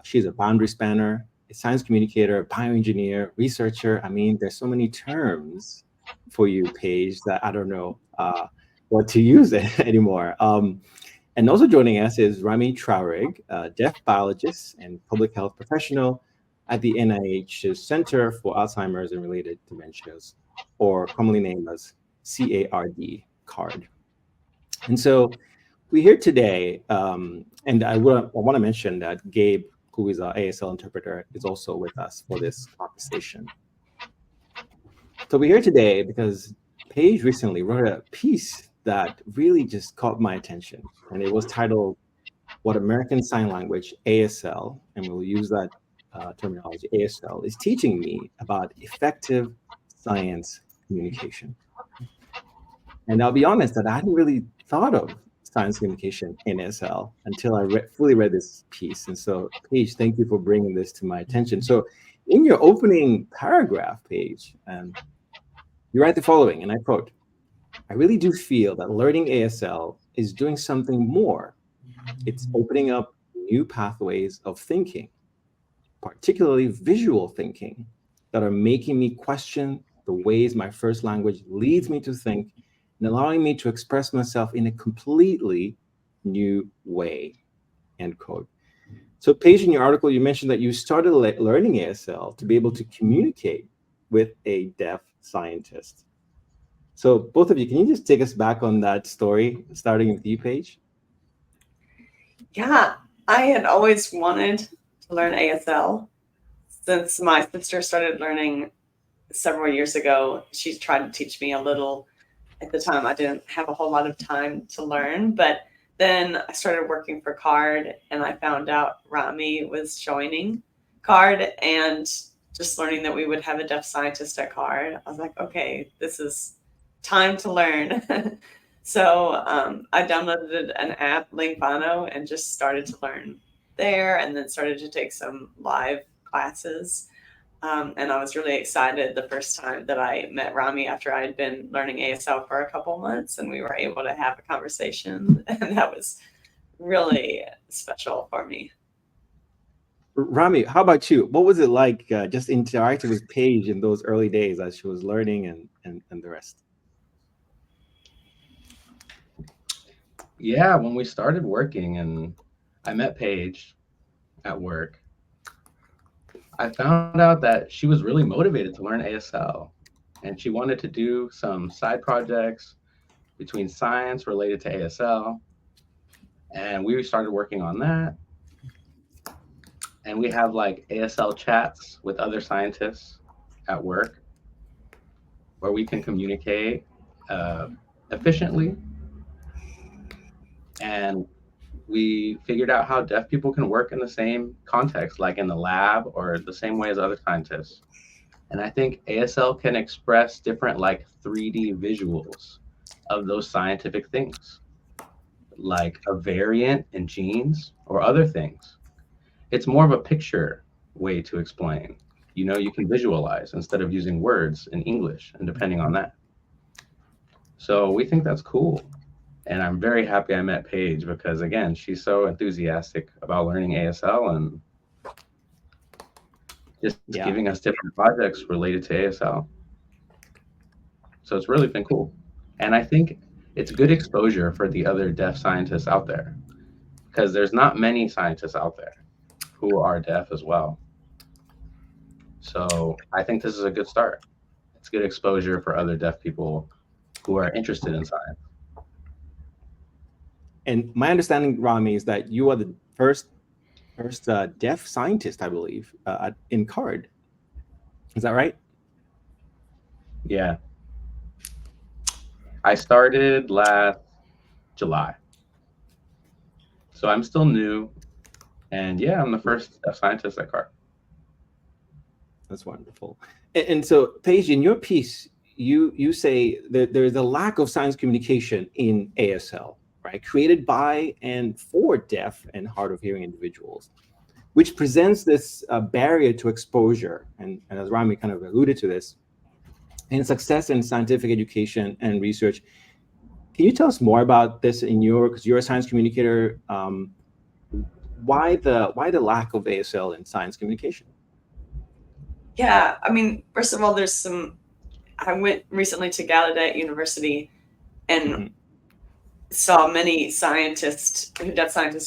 She's a boundary spanner, a science communicator, bioengineer, researcher. I mean, there's so many terms for you, Paige, that I don't know what to use anymore. And also joining us is Rami Traorig, a deaf biologist and public health professional at the NIH's Center for Alzheimer's and Related Dementias, or commonly named as CARD. And so we're here today, and I want to mention that Gabe, who is our ASL interpreter, is also with us for this conversation. So we're here today because Paige recently wrote a piece that really just caught my attention, and it was titled "What American Sign Language ASL," and we'll use that terminology, ASL, is teaching me about effective science communication. And I'll be honest that I hadn't really thought of science communication in ASL until I fully read this piece. And so, Paige, thank you for bringing this to my attention. So in your opening paragraph, Paige, you write the following, and I quote, "I really do feel that learning ASL is doing something more. It's opening up new pathways of thinking, particularly visual thinking, that are making me question the ways my first language leads me to think and allowing me to express myself in a completely new way," end quote. So Paige, in your article, you mentioned that you started learning ASL to be able to communicate with a deaf scientist. So both of you, can you just take us back on that story, starting with you, Paige? Yeah, I had always wanted to learn ASL since my sister started learning several years ago. She tried to teach me a little. At the time, I didn't have a whole lot of time to learn, but then I started working for CARD and I found out Rami was joining CARD, and just learning that we would have a deaf scientist at CARD, I was like, okay, this is time to learn. So I downloaded an app, Lingvano, and just started to learn there, and then started to take some live classes. And I was really excited the first time that I met Rami after I had been learning ASL for a couple months, and we were able to have a conversation, and that was really special for me. Rami, how about you? What was it like just interacting with Paige in those early days as she was learning and the rest? Yeah, when we started working and I met Paige at work, I found out that she was really motivated to learn ASL, and she wanted to do some side projects between science related to ASL, and we started working on that. And we have like ASL chats with other scientists at work where we can communicate efficiently. And we figured out how deaf people can work in the same context, like in the lab or the same way as other scientists. And I think ASL can express different like 3D visuals of those scientific things, like a variant in genes or other things. It's more of a picture way to explain. You know, you can visualize instead of using words in English and depending on that. So we think that's cool. And I'm very happy I met Paige because, again, she's so enthusiastic about learning ASL and just giving us different projects related to ASL. So it's really been cool. And I think it's good exposure for the other deaf scientists out there because there's not many scientists out there who are deaf as well. So I think this is a good start. It's good exposure for other deaf people who are interested in science. And my understanding, Rami, is that you are the first deaf scientist, I believe, in CARD. Is that right? Yeah. I started last July. So I'm still new. And yeah, I'm the first deaf scientist at CARD. That's wonderful. And so, Paige, in your piece, you say that there is a lack of science communication in ASL, right? Created by and for deaf and hard of hearing individuals, which presents this barrier to exposure. And as Rami kind of alluded to this, and success in scientific education and research. Can you tell us more about this because you're a science communicator, why the lack of ASL in science communication? Yeah, I mean, first of all, I went recently to Gallaudet University, and saw many scientists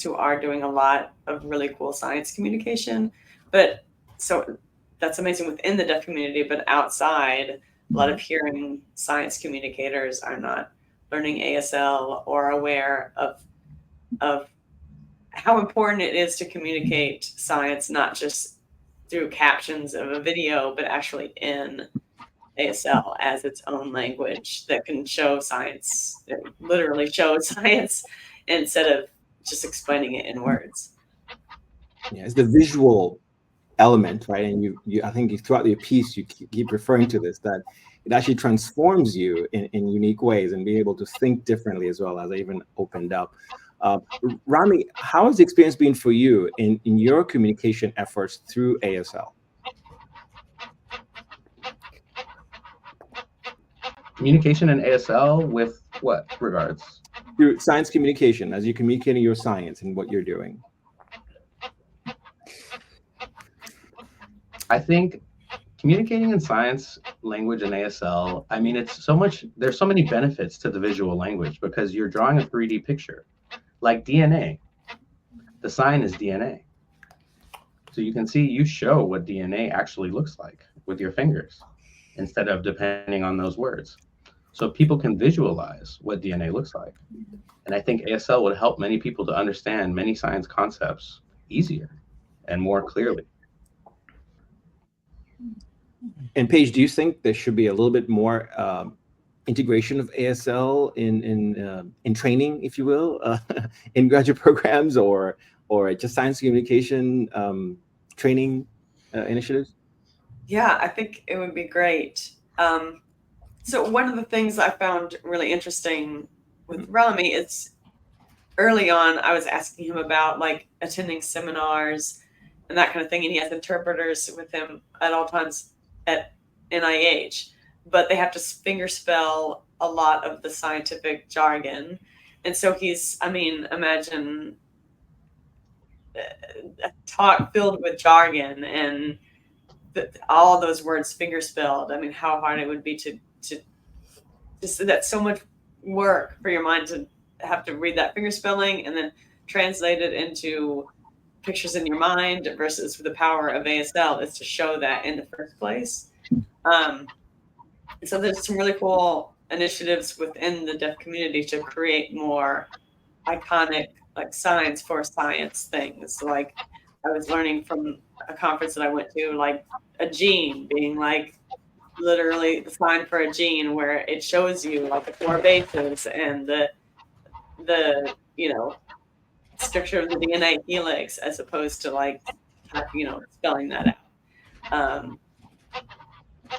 who are doing a lot of really cool science communication. But so that's amazing within the deaf community, but outside, a lot of hearing science communicators are not learning ASL or aware of how important it is to communicate science, not just through captions of a video, but actually in ASL as its own language that can show science, literally show science instead of just explaining it in words. Yeah, it's the visual element, right? And you I think throughout your piece, you keep referring to this, that it actually transforms you in unique ways and be able to think differently as well, as I even opened up. Rami, how has the experience been for you in your communication efforts through ASL? Communication in ASL with what regards? Through science communication, as you're communicating your science and what you're doing. I think communicating in science language in ASL, I mean, it's so much, there's so many benefits to the visual language because you're drawing a 3D picture. Like DNA, the sign is DNA. So you can see, you show what DNA actually looks like with your fingers instead of depending on those words. So people can visualize what DNA looks like. And I think ASL would help many people to understand many science concepts easier and more clearly. And Paige, do you think there should be a little bit more integration of ASL in training, if you will, in graduate programs or just science communication training initiatives? Yeah, I think it would be great. So one of the things I found really interesting with Rami is early on, I was asking him about like attending seminars and that kind of thing. And he has interpreters with him at all times at NIH, but they have to finger spell a lot of the scientific jargon. And so he's, I mean, imagine a talk filled with jargon and all those words finger spelled. I mean, how hard it would be to that's so much work for your mind to have to read that finger spelling and then translate it into pictures in your mind versus the power of ASL is to show that in the first place. So there's some really cool initiatives within the deaf community to create more iconic like signs for science things. Like I was learning from a conference that I went to, like a gene being like literally the sign for a gene where it shows you like the 4 bases and the you know structure of the DNA helix as opposed to like spelling that out.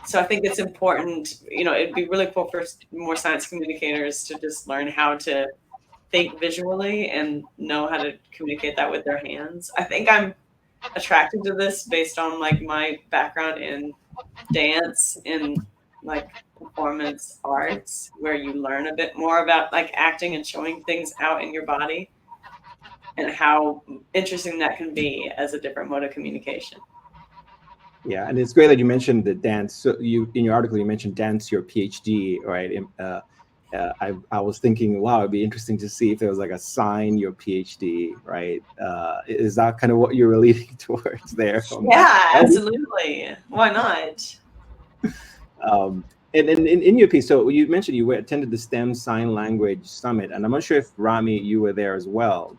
So I think it's important, it'd be really cool for more science communicators to just learn how to think visually and know how to communicate that with their hands. I think I'm attracted to this based on like my background in dance and like performance arts, where you learn a bit more about like acting and showing things out in your body and how interesting that can be as a different mode of communication. Yeah, and it's great that you mentioned the dance. So you, in your article, you mentioned dance, your PhD, right? I was thinking, wow, it'd be interesting to see if there was like a sign your PhD, right? Is that kind of what you're leading towards there? Yeah, absolutely. Why not? And in your piece, so you mentioned you attended the STEM Sign Language Summit, and I'm not sure if Rami, you were there as well.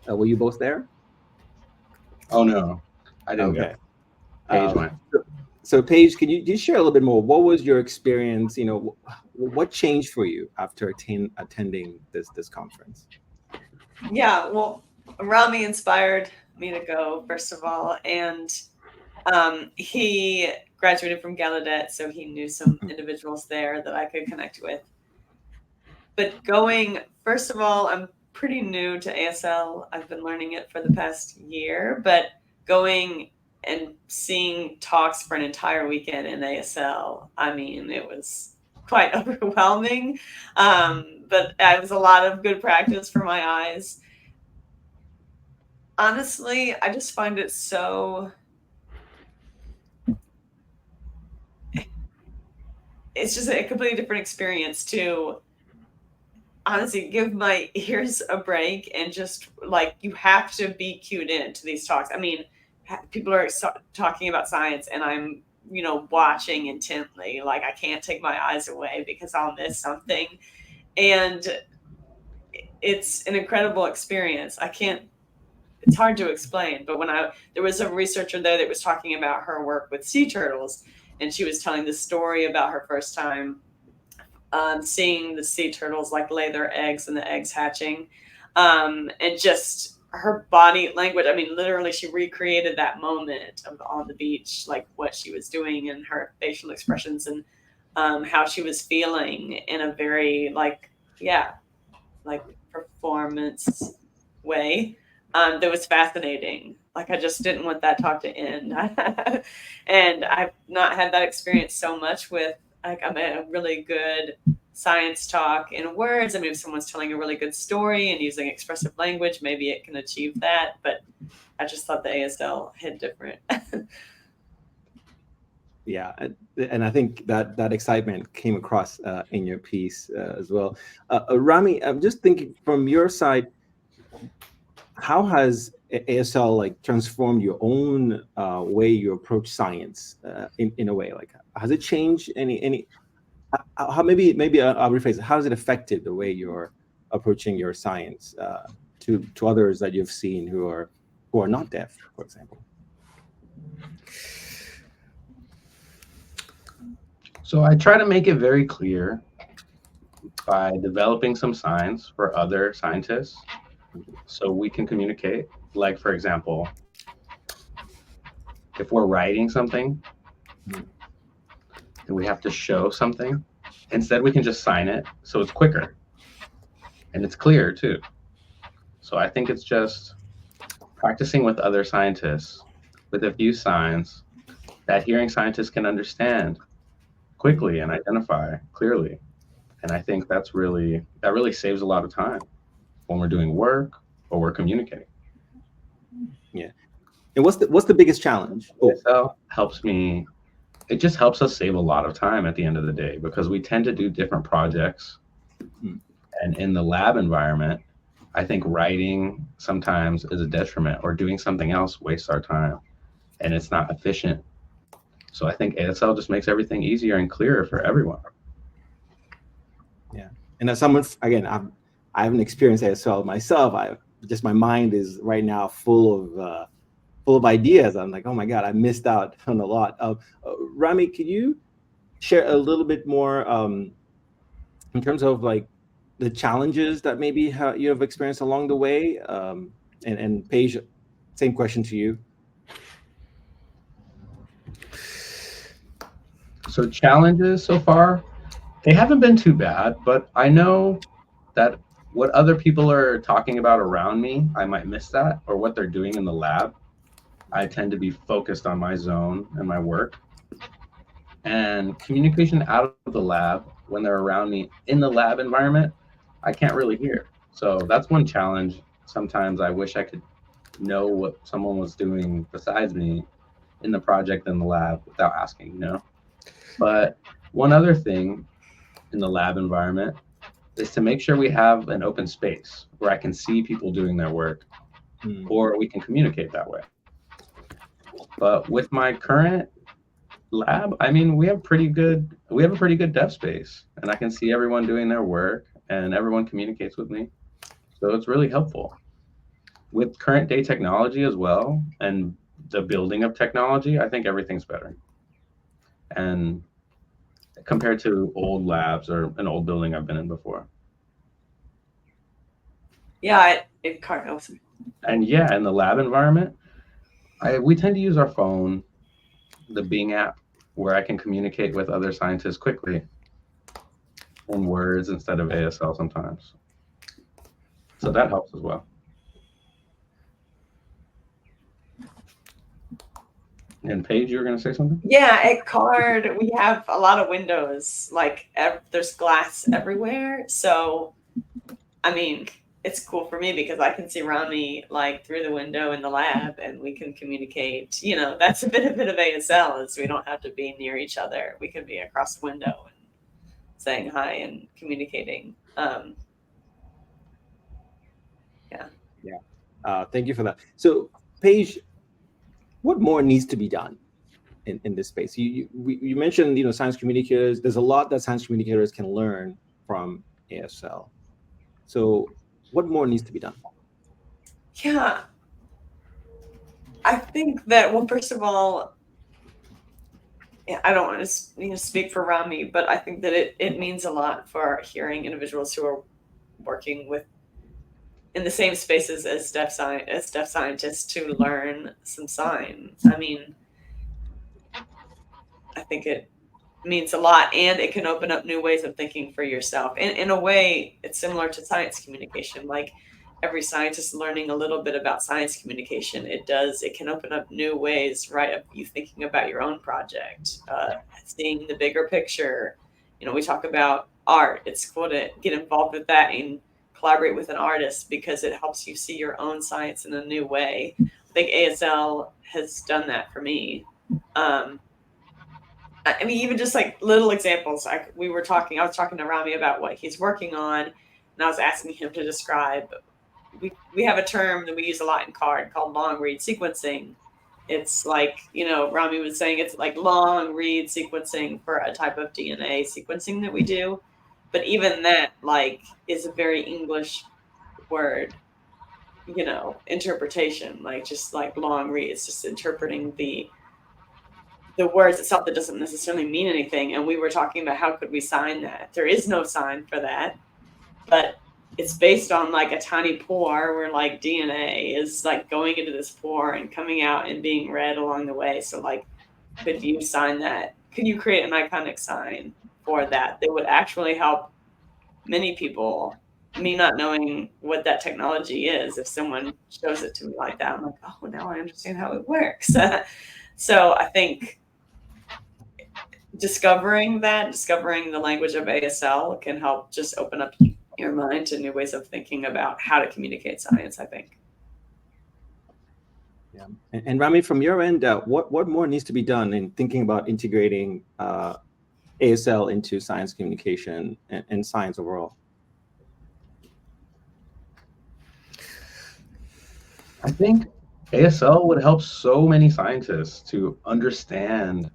Were you both there? Oh no, I didn't go. Paige went. So Paige, can you just share a little bit more? What was your experience? What changed for you after attending this conference? Yeah, well, Rami inspired me to go, first of all, and he graduated from Gallaudet, so he knew some individuals there that I could connect with. But going, first of all, I'm pretty new to ASL. I've been learning it for the past year, but going and seeing talks for an entire weekend in ASL, I mean, it was quite overwhelming, but it was a lot of good practice for my eyes. Honestly, I just find it so... It's just a completely different experience to honestly give my ears a break and just like, you have to be cued in to these talks. I mean, people are talking about science and I'm, watching intently. Like, I can't take my eyes away because I'll miss something. And it's an incredible experience. It's hard to explain, but there was a researcher there that was talking about her work with sea turtles, and she was telling the story about her first time seeing the sea turtles like lay their eggs and the eggs hatching, and just her body language. I mean, literally, she recreated that moment on the beach, like what she was doing and her facial expressions and how she was feeling in a very like performance way. That was fascinating. Like, I just didn't want that talk to end. And I've not had that experience so much with, like, I'm a really good science talk in words. I mean, if someone's telling a really good story and using expressive language, maybe it can achieve that. But I just thought the ASL hit different. Yeah, and I think that excitement came across in your piece as well. Rami, I'm just thinking from your side, how has ASL like transformed your own way you approach science in a way? Like, has it changed any? How maybe I'll rephrase it. How has it affected the way you're approaching your science to others that you've seen who are not deaf, for example? So I try to make it very clear by developing some signs for other scientists so we can communicate. Like, for example, if we're writing something and we have to show something, instead we can just sign it so it's quicker and it's clear too. So I think it's just practicing with other scientists with a few signs that hearing scientists can understand quickly and identify clearly. And I think that really saves a lot of time when we're doing work or we're communicating. Yeah. And what's the biggest challenge? ASL helps me. It just helps us save a lot of time at the end of the day because we tend to do different projects. And in the lab environment, I think writing sometimes is a detriment, or doing something else wastes our time and it's not efficient. So I think ASL just makes everything easier and clearer for everyone. Yeah. And as someone, again, I haven't experienced ASL myself. My mind is right now full of ideas. I'm like, oh my God, I missed out on a lot. Rami, could you share a little bit more in terms of like the challenges that maybe you have experienced along the way? And Paige, same question to you. So challenges so far, they haven't been too bad, but I know that what other people are talking about around me, I might miss that, or what they're doing in the lab. I tend to be focused on my zone and my work. And communication out of the lab, when they're around me in the lab environment, I can't really hear. So that's one challenge. Sometimes I wish I could know what someone was doing besides me in the project in the lab without asking, But one other thing in the lab environment is to make sure we have an open space where I can see people doing their work, or we can communicate that way. But with my current lab, I mean, we have a pretty good dev space, and I can see everyone doing their work and everyone communicates with me. So it's really helpful. With current day technology as well, and the building of technology, I think everything's better. And compared to old labs or an old building I've been in before. Yeah, it can't help. And yeah, in the lab environment, we tend to use our phone, the Bing app, where I can communicate with other scientists quickly in words instead of ASL sometimes. So that helps as well. And Paige, you were going to say something? Yeah, at CARD, we have a lot of windows. Like, there's glass everywhere. So, I mean, it's cool for me because I can see Rami like through the window in the lab, and we can communicate. That's a bit of ASL, is we don't have to be near each other. We can be across the window and saying hi and communicating. Thank you for that. So, Paige, what more needs to be done in this space? You mentioned, science communicators. There's a lot that science communicators can learn from ASL. So, what more needs to be done? Yeah, I think that, well, first of all, I don't want to speak for Rami, but I think that it means a lot for hearing individuals who are working in the same spaces as deaf scientists to learn some signs. I mean, I think it means a lot, and it can open up new ways of thinking for yourself. In a way, it's similar to science communication. Like every scientist learning a little bit about science communication, it can open up new ways, right, of you thinking about your own project, seeing the bigger picture. We talk about art. It's cool to get involved with that and collaborate with an artist because it helps you see your own science in a new way. I think ASL has done that for me. I mean, even just like little examples. I was talking to Rami about what he's working on, and I was asking him to describe. We have a term that we use a lot in CARD called long read sequencing. It's like, Rami was saying, it's like long read sequencing for a type of DNA sequencing that we do. But even that, is a very English word, interpretation, just like long read. It's just interpreting the words itself that doesn't necessarily mean anything. And we were talking about how could we sign that? There is no sign for that, but it's based on a tiny pore where DNA is going into this pore and coming out and being read along the way. So could you sign that? Could you create an iconic sign for that would actually help many people? Me not knowing what that technology is, if someone shows it to me like that, I'm like, oh, now I understand how it works. So I think discovering the language of ASL can help just open up your mind to new ways of thinking about how to communicate science, I think. Yeah. And Rami, from your end, what more needs to be done in thinking about integrating ASL into science communication and science overall? I think ASL would help so many scientists to understand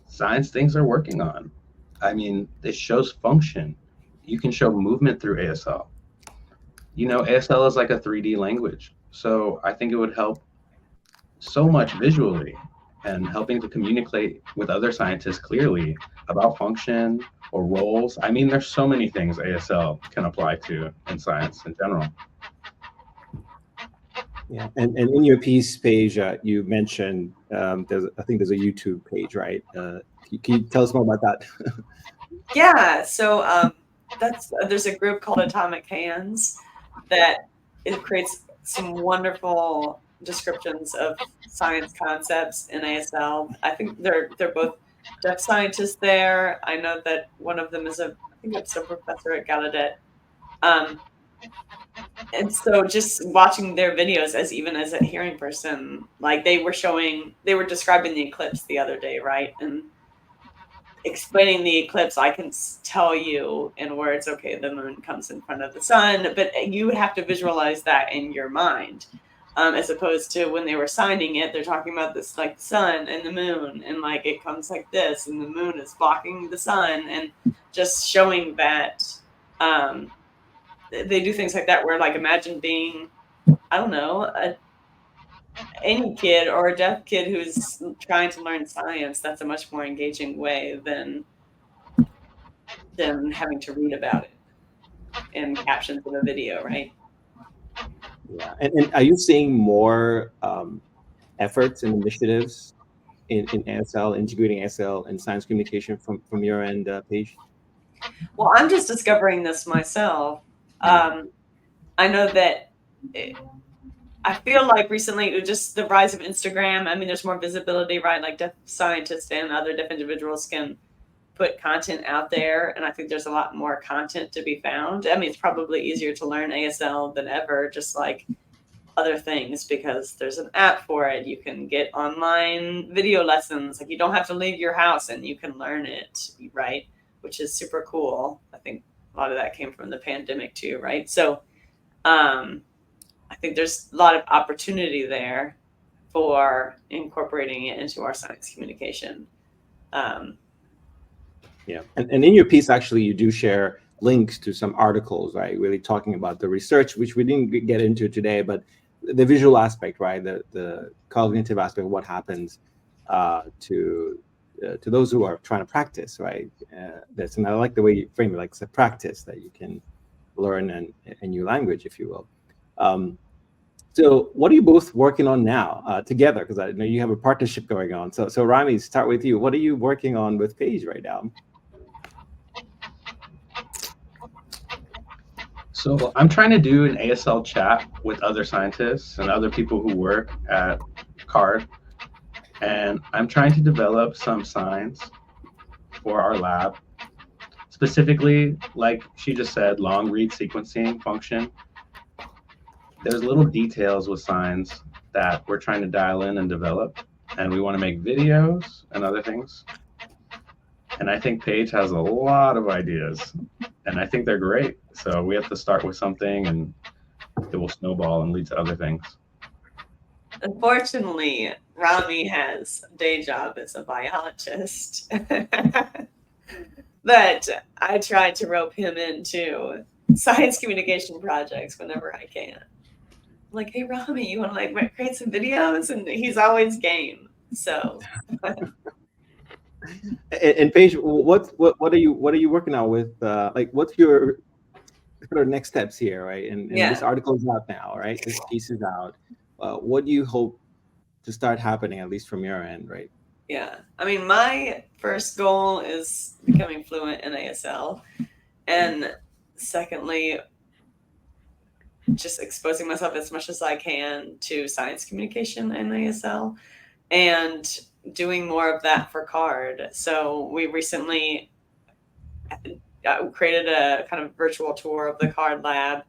science things they're working on. I mean, it shows function. You can show movement through ASL. ASL is like a 3D language. So I think it would help so much visually and helping to communicate with other scientists clearly about function or roles. I mean, there's so many things ASL can apply to in science in general. Yeah, and in your piece page, you mentioned I think there's a YouTube page, right? Can you tell us more about that? Yeah, so there's a group called Atomic Hands that it creates some wonderful descriptions of science concepts in ASL. I think they're both deaf scientists there. I know that one of them is a professor at Gallaudet. And so just watching their videos even as a hearing person, they were describing the eclipse the other day, right? And explaining the eclipse, I can tell you in words, okay, the moon comes in front of the sun, but you would have to visualize that in your mind. As opposed to when they were signing it, they're talking about this sun and the moon, and it comes like this, and the moon is blocking the sun, and just showing that they do things like that where imagine being, I don't know, any kid or a deaf kid who's trying to learn science. That's a much more engaging way than having to read about it in captions of a video, right? Yeah, and are you seeing more efforts and initiatives in ASL, integrating ASL and science communication from your end, Paige? Well, I'm just discovering this myself. I know that I feel like recently just the rise of Instagram. I mean, there's more visibility, right? Deaf scientists and other deaf individuals can put content out there, and I think there's a lot more content to be found. I mean, it's probably easier to learn ASL than ever, just like other things, because there's an app for it. You can get online video lessons. You don't have to leave your house and you can learn it, right? Which is super cool. I think a lot of that came from the pandemic too, right? So I think there's a lot of opportunity there for incorporating it into our science communication. Yeah, and in your piece, actually, you do share links to some articles, right? Really talking about the research, which we didn't get into today, but the visual aspect, right? The cognitive aspect of what happens to those who are trying to practice, right? And I like the way you frame it, like it's a practice that you can learn a new language, if you will. So what are you both working on now together? Because I know you have a partnership going on. So Rami, start with you. What are you working on with Paige right now? So I'm trying to do an ASL chat with other scientists and other people who work at CARD. And I'm trying to develop some signs for our lab. Specifically, like she just said, long read sequencing function. There's little details with signs that we're trying to dial in and develop. And we want to make videos and other things. And I think Paige has a lot of ideas. And I think they're great. So we have to start with something and it will snowball and lead to other things. Unfortunately, Rami has a day job as a biologist. But I try to rope him into science communication projects whenever I can. I'm like, hey, Rami, you want to like create some videos? And he's always game. So. And Paige, what are you working on with? Like, what's your sort of next steps here, right? And this article is out now, right? This piece is out. What do you hope to start happening, at least from your end, right? Yeah, I mean, my first goal is becoming fluent in ASL, and secondly, just exposing myself as much as I can to science communication in ASL, and doing more of that for CARD. So we recently created a kind of virtual tour of the CARD lab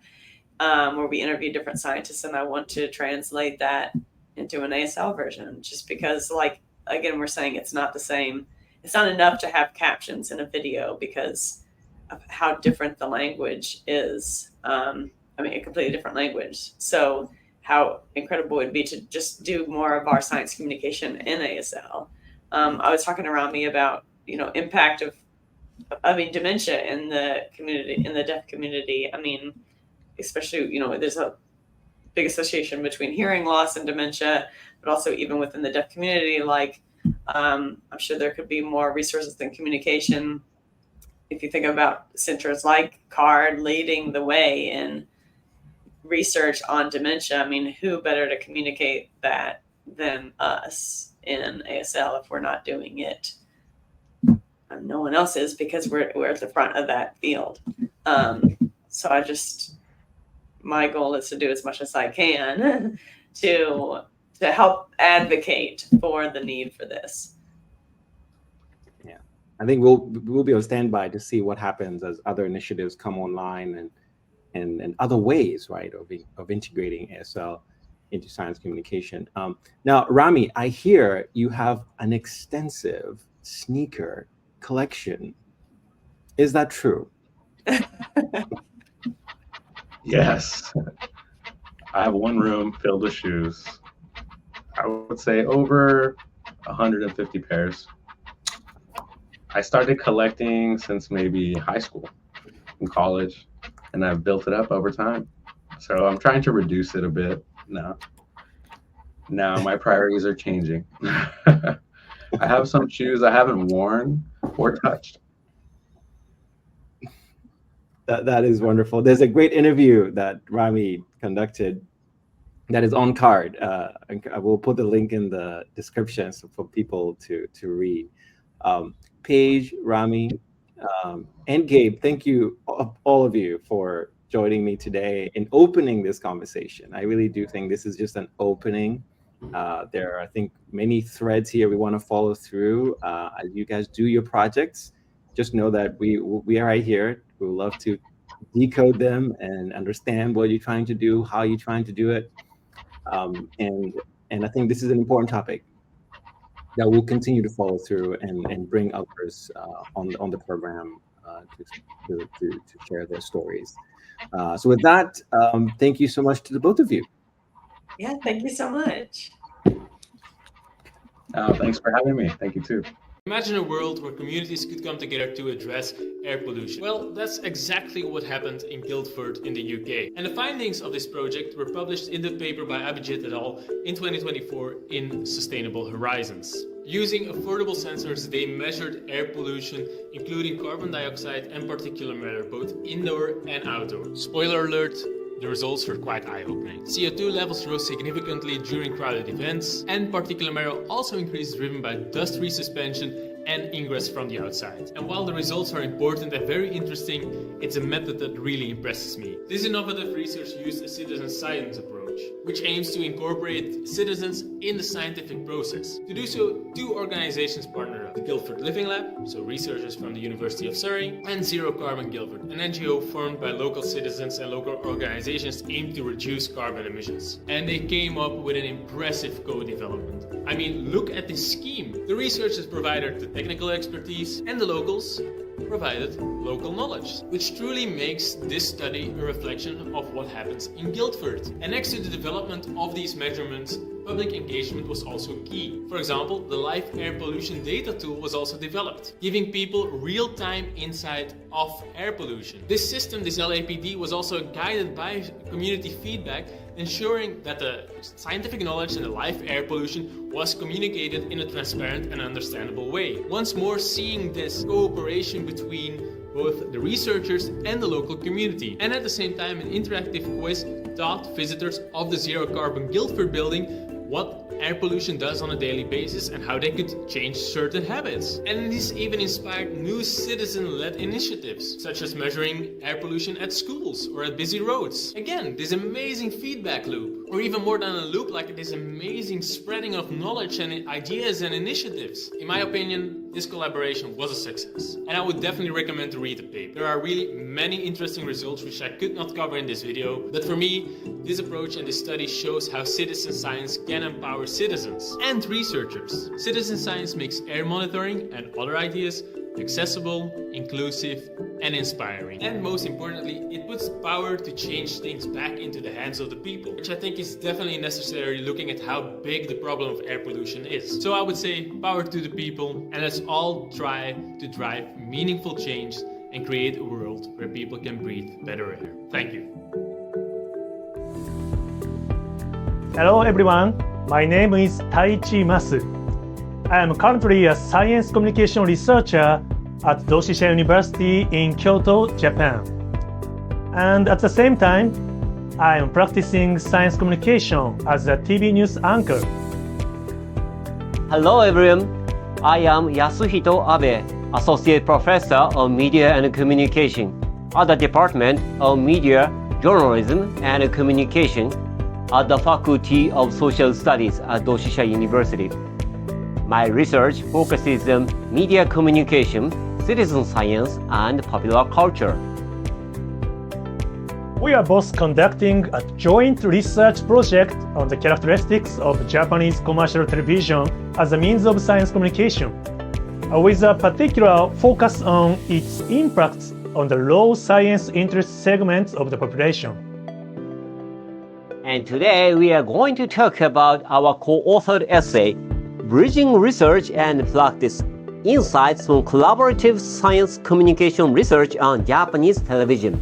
where we interviewed different scientists, and I want to translate that into an ASL version, just because, like, again, we're saying it's not the same. It's not enough to have captions in a video because of how different the language is. I mean, a completely different language. So how incredible it would be to just do more of our science communication in ASL. I was talking to Rami about, impact of, dementia in the community, in the deaf community. I mean, especially, there's a big association between hearing loss and dementia, but also even within the deaf community, like, I'm sure there could be more resources than communication. If you think about centers like CARD leading the way in research on dementia, I mean, who better to communicate that than us in ASL if we're not doing it? No one else is, because we're at the front of that field. So my goal is to do as much as I can to help advocate for the need for this. Yeah, I think we'll be on standby to see what happens as other initiatives come online and other ways, right, of integrating ASL into science communication. Now, Rami, I hear you have an extensive sneaker collection. Is that true? Yes. I have one room filled with shoes. I would say over 150 pairs. I started collecting since maybe high school and college, and I've built it up over time. So I'm trying to reduce it a bit now. Now my priorities are changing. I have some shoes I haven't worn or touched. That is wonderful. There's a great interview that Rami conducted that is on CARD. I will put the link in the description for people to read. Paige, Rami, and Gabe, thank you, all of you, for joining me today in opening this conversation. I really do think this is just an opening. There are, I think, many threads here we want to follow through. As you guys do your projects, just know that we are right here. We would love to decode them and understand what you're trying to do, how you're trying to do it. And I think this is an important topic that we'll continue to follow through and bring others on the program to share their stories. So with that, thank you so much to the both of you. Yeah, thank you so much. Thanks for having me. Thank you too. Imagine a world where communities could come together to address air pollution. Well, that's exactly what happened in Guildford in the UK. And the findings of this project were published in the paper by Abhijit et al. In 2024 in Sustainable Horizons. Using affordable sensors, they measured air pollution, including carbon dioxide and particulate matter, both indoor and outdoor. Spoiler alert, the results were quite eye-opening. CO2 levels rose significantly during crowded events, and particulate matter also increased, driven by dust resuspension and ingress from the outside. And while the results are important and very interesting, it's a method that really impresses me. This innovative research used a citizen science approach, which aims to incorporate citizens in the scientific process. To do so, two organizations partnered up: the Guildford Living Lab, so researchers from the University of Surrey, and Zero Carbon Guildford, an NGO formed by local citizens and local organizations aimed to reduce carbon emissions. And they came up with an impressive co-development. I mean, look at this scheme. The researchers provided the technical expertise, and the locals provided local knowledge, which truly makes this study a reflection of what happens in Guildford. And next to the development of these measurements, public engagement was also key. For example, the live air pollution data tool was also developed, giving people real-time insight of air pollution. This system, this LAPD, was also guided by community feedback, ensuring that the scientific knowledge and the live air pollution was communicated in a transparent and understandable way. Once more, seeing this cooperation between both the researchers and the local community. And at the same time, an interactive quiz taught visitors of the Zero Carbon Guildford building what air pollution does on a daily basis and how they could change certain habits. And this even inspired new citizen-led initiatives, such as measuring air pollution at schools or at busy roads. Again, this amazing feedback loop, or even more than a loop, like this amazing spreading of knowledge and ideas and initiatives. In my opinion, this collaboration was a success, and I would definitely recommend to read the paper. There are really many interesting results which I could not cover in this video, but for me, this approach and this study shows how citizen science can empower citizens and researchers. Citizen science makes air monitoring and other ideas accessible, inclusive, and inspiring. And most importantly, it puts power to change things back into the hands of the people, which I think is definitely necessary looking at how big the problem of air pollution is. So I would say power to the people, and let's all try to drive meaningful change and create a world where people can breathe better air. Thank you. Hello everyone, my name is Taichi Masu. I am currently a science communication researcher at Doshisha University in Kyoto, Japan. And at the same time, I am practicing science communication as a TV news anchor. Hello everyone, I am Yasuhito Abe, Associate Professor of Media and Communication at the Department of Media, Journalism and Communication at the Faculty of Social Studies at Doshisha University. My research focuses on media communication, citizen science, and popular culture. We are both conducting a joint research project on the characteristics of Japanese commercial television as a means of science communication, with a particular focus on its impacts on the low science interest segments of the population. And today we are going to talk about our co-authored essay, Bridging Research and Practice, Insights from Collaborative Science Communication Research on Japanese Television.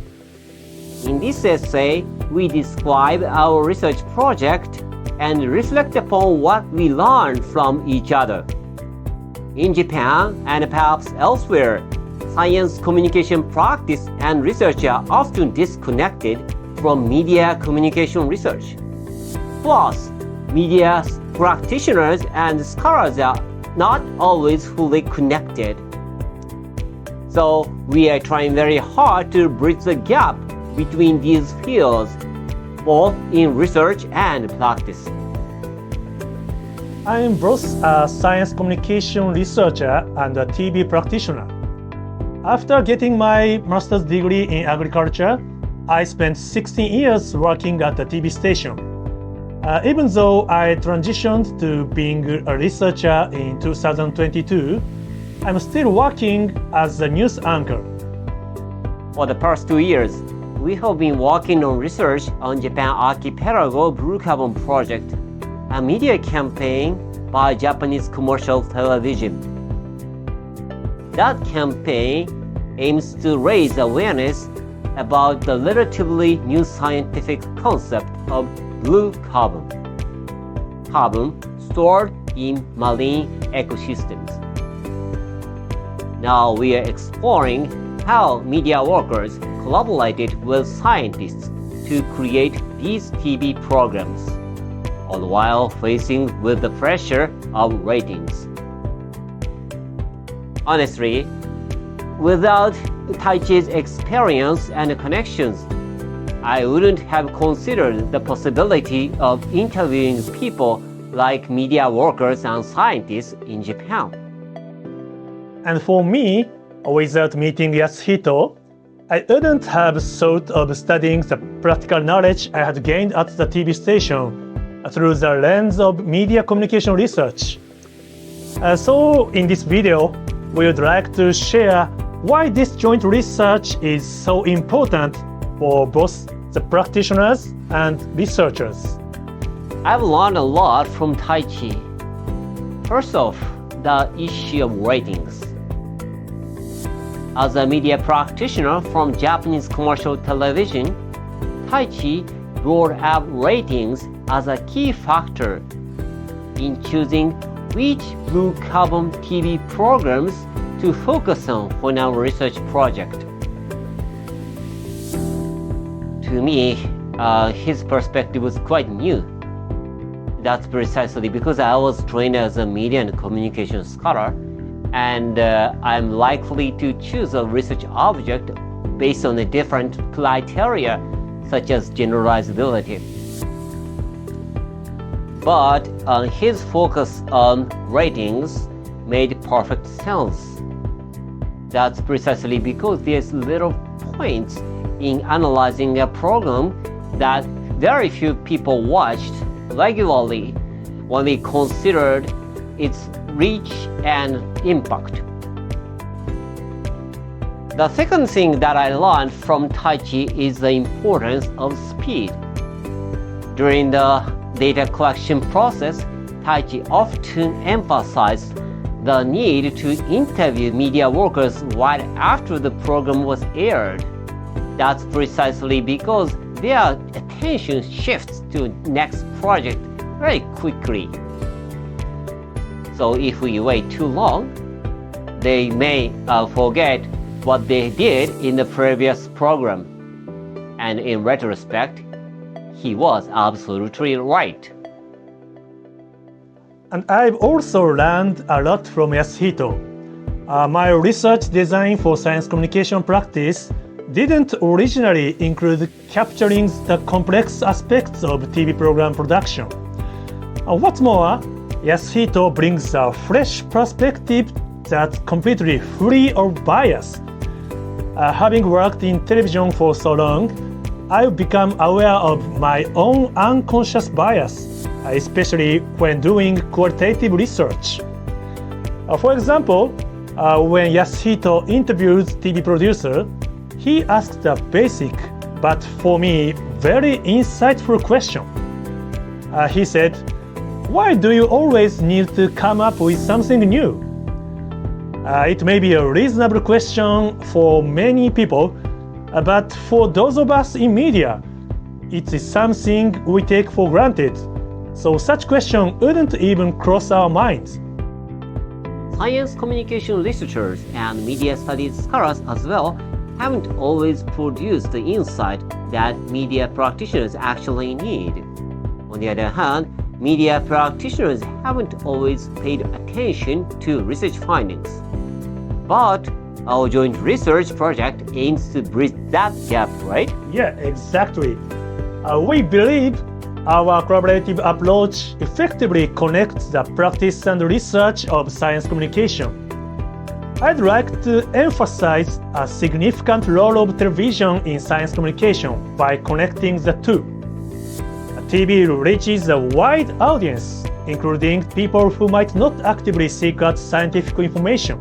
In this essay, we describe our research project and reflect upon what we learned from each other. In Japan, and perhaps elsewhere, science communication practice and research are often disconnected from media communication research. Plus, media practitioners and scholars are not always fully connected. So we are trying very hard to bridge the gap between these fields, both in research and practice. I am both a science communication researcher and a TV practitioner. After getting my master's degree in agriculture, I spent 16 years working at a TV station. Even though I transitioned to being a researcher in 2022, I'm still working as a news anchor. For the past 2 years, we have been working on research on Japan Archipelago Blue Carbon Project, a media campaign by Japanese commercial television. That campaign aims to raise awareness about the relatively new scientific concept of blue carbon, carbon stored in marine ecosystems. Now we are exploring how media workers collaborated with scientists to create these TV programs, all the while facing with the pressure of ratings. Honestly, without Taichi's experience and connections, I wouldn't have considered the possibility of interviewing people like media workers and scientists in Japan. And for me, without meeting Yasuhito, I wouldn't have thought of studying the practical knowledge I had gained at the TV station through the lens of media communication research. So in this video, we would like to share why this joint research is so important for both the practitioners and researchers. I've learned a lot from Taichi. First off, the issue of ratings. As a media practitioner from Japanese commercial television, Taichi brought up ratings as a key factor in choosing which blue carbon TV programs to focus on for our research project. To me, his perspective was quite new. That's precisely because I was trained as a media and communication scholar, and I'm likely to choose a research object based on a different criteria, such as generalizability. But his focus on ratings made perfect sense. That's precisely because there's little point in analyzing a program that very few people watched regularly when we considered its reach and impact. The second thing that I learned from Taichi is the importance of speed. During the data collection process, Taichi often emphasized the need to interview media workers right after the program was aired. That's precisely because their attention shifts to next project very quickly. So if we wait too long, they may forget what they did in the previous program. And in retrospect, he was absolutely right. And I've also learned a lot from Yasuhito. My research design for science communication practice didn't originally include capturing the complex aspects of TV program production. What's more, Yasuhito brings a fresh perspective that's completely free of bias. Having worked in television for so long, I've become aware of my own unconscious bias, especially when doing qualitative research. For example, when Yasuhito interviews TV producer, he asked a basic, but for me, very insightful question. He said, "Why do you always need to come up with something new?" It may be a reasonable question for many people, but for those of us in media, it is something we take for granted. So such question wouldn't even cross our minds. Science communication researchers and media studies scholars as well haven't always produced the insight that media practitioners actually need. On the other hand, media practitioners haven't always paid attention to research findings. But our joint research project aims to bridge that gap, right? Yeah, exactly. We believe our collaborative approach effectively connects the practice and research of science communication. I'd like to emphasize a significant role of television in science communication by connecting the two. TV reaches a wide audience, including people who might not actively seek out scientific information.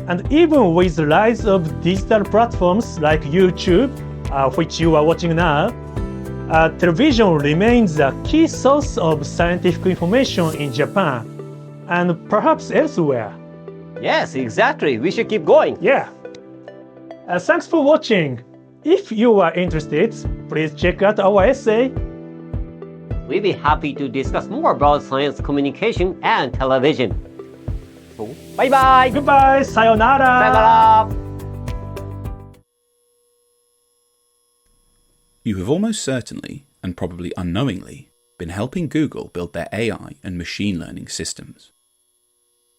And even with the rise of digital platforms like YouTube, which you are watching now, television remains a key source of scientific information in Japan and perhaps elsewhere. Yes, exactly. We should keep going. Yeah. Thanks for watching. If you are interested, please check out our essay. We'll be happy to discuss more about science communication and television. So, bye-bye. Goodbye. Sayonara. Sayonara. You have almost certainly, and probably unknowingly, been helping Google build their AI and machine learning systems.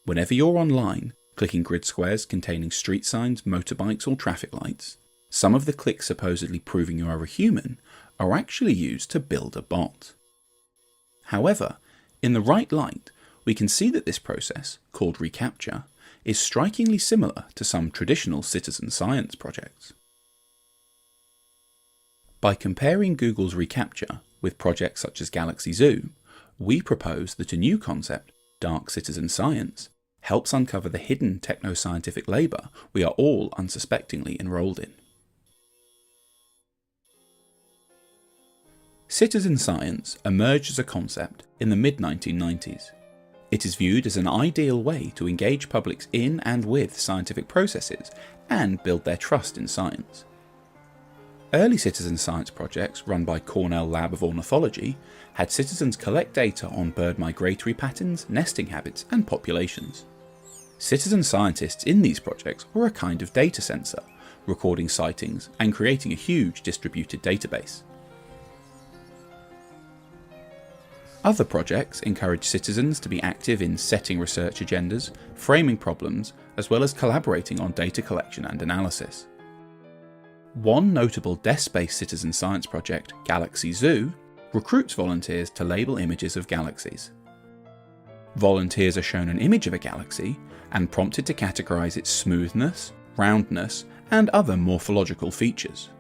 Whenever you're online, clicking grid squares containing street signs, motorbikes or traffic lights, some of the clicks supposedly proving you are a human are actually used to build a bot. However, in the right light, we can see that this process, called reCAPTCHA, is strikingly similar to some traditional citizen science projects. By comparing Google's reCAPTCHA with projects such as Galaxy Zoo, we propose that a new concept, dark citizen science, helps uncover the hidden techno-scientific labour we are all unsuspectingly enrolled in. Citizen science emerged as a concept in the mid-1990s. It is viewed as an ideal way to engage publics in and with scientific processes and build their trust in science. Early citizen science projects run by Cornell Lab of Ornithology had citizens collect data on bird migratory patterns, nesting habits, and populations. Citizen scientists in these projects were a kind of data sensor, recording sightings and creating a huge distributed database. Other projects encourage citizens to be active in setting research agendas, framing problems, as well as collaborating on data collection and analysis. One notable desk-based citizen science project, Galaxy Zoo, recruits volunteers to label images of galaxies. Volunteers are shown an image of a galaxy and prompted to categorize its smoothness, roundness, and other morphological features.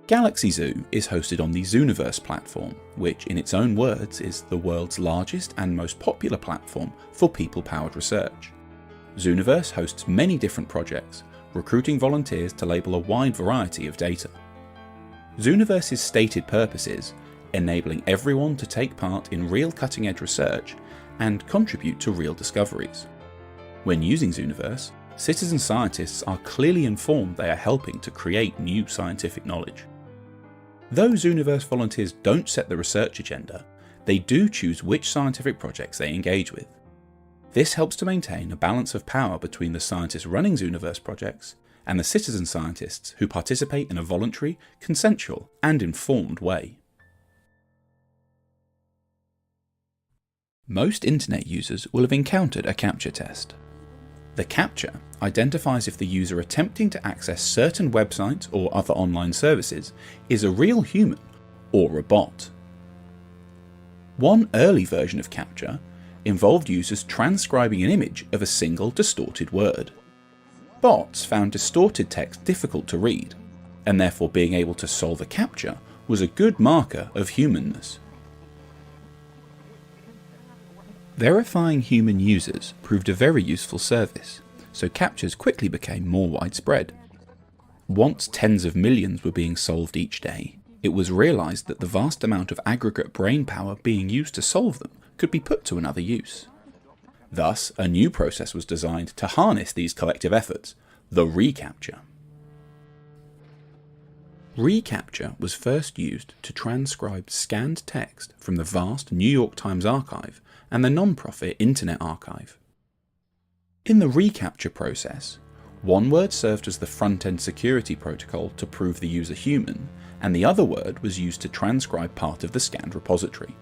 Galaxy Zoo is hosted on the Zooniverse platform, which in its own words is the world's largest and most popular platform for people-powered research. Zooniverse hosts many different projects, recruiting volunteers to label a wide variety of data. Zooniverse's stated purpose is enabling everyone to take part in real cutting-edge research and contribute to real discoveries. When using Zooniverse, citizen scientists are clearly informed they are helping to create new scientific knowledge. Though Zooniverse volunteers don't set the research agenda, they do choose which scientific projects they engage with. This helps to maintain a balance of power between the scientists running Zooniverse projects and the citizen scientists who participate in a voluntary, consensual, and informed way. Most internet users will have encountered a CAPTCHA test. The CAPTCHA identifies if the user attempting to access certain websites or other online services is a real human or a bot. One early version of CAPTCHA involved users transcribing an image of a single distorted word. Bots found distorted text difficult to read, and therefore being able to solve a CAPTCHA was a good marker of humanness. Verifying human users proved a very useful service, so CAPTCHAs quickly became more widespread. Once tens of millions were being solved each day, it was realised that the vast amount of aggregate brain power being used to solve them could be put to another use. Thus, a new process was designed to harness these collective efforts, the reCAPTCHA. reCAPTCHA was first used to transcribe scanned text from the vast New York Times archive and the non-profit Internet Archive. In the reCAPTCHA process, one word served as the front-end security protocol to prove the user human, and the other word was used to transcribe part of the scanned repository.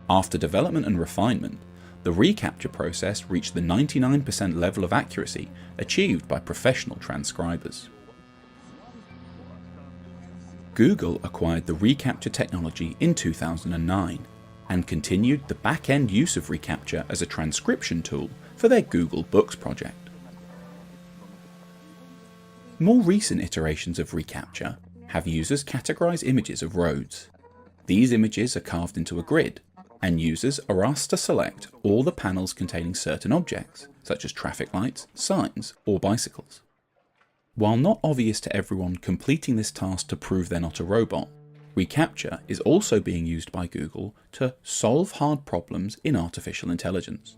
After development and refinement, the reCAPTCHA process reached the 99% level of accuracy achieved by professional transcribers. Google acquired the reCAPTCHA technology in 2009 and continued the back-end use of reCAPTCHA as a transcription tool for their Google Books project. More recent iterations of reCAPTCHA have users categorize images of roads. These images are carved into a grid, and users are asked to select all the panels containing certain objects, such as traffic lights, signs, or bicycles. While not obvious to everyone completing this task to prove they're not a robot, reCAPTCHA is also being used by Google to solve hard problems in artificial intelligence.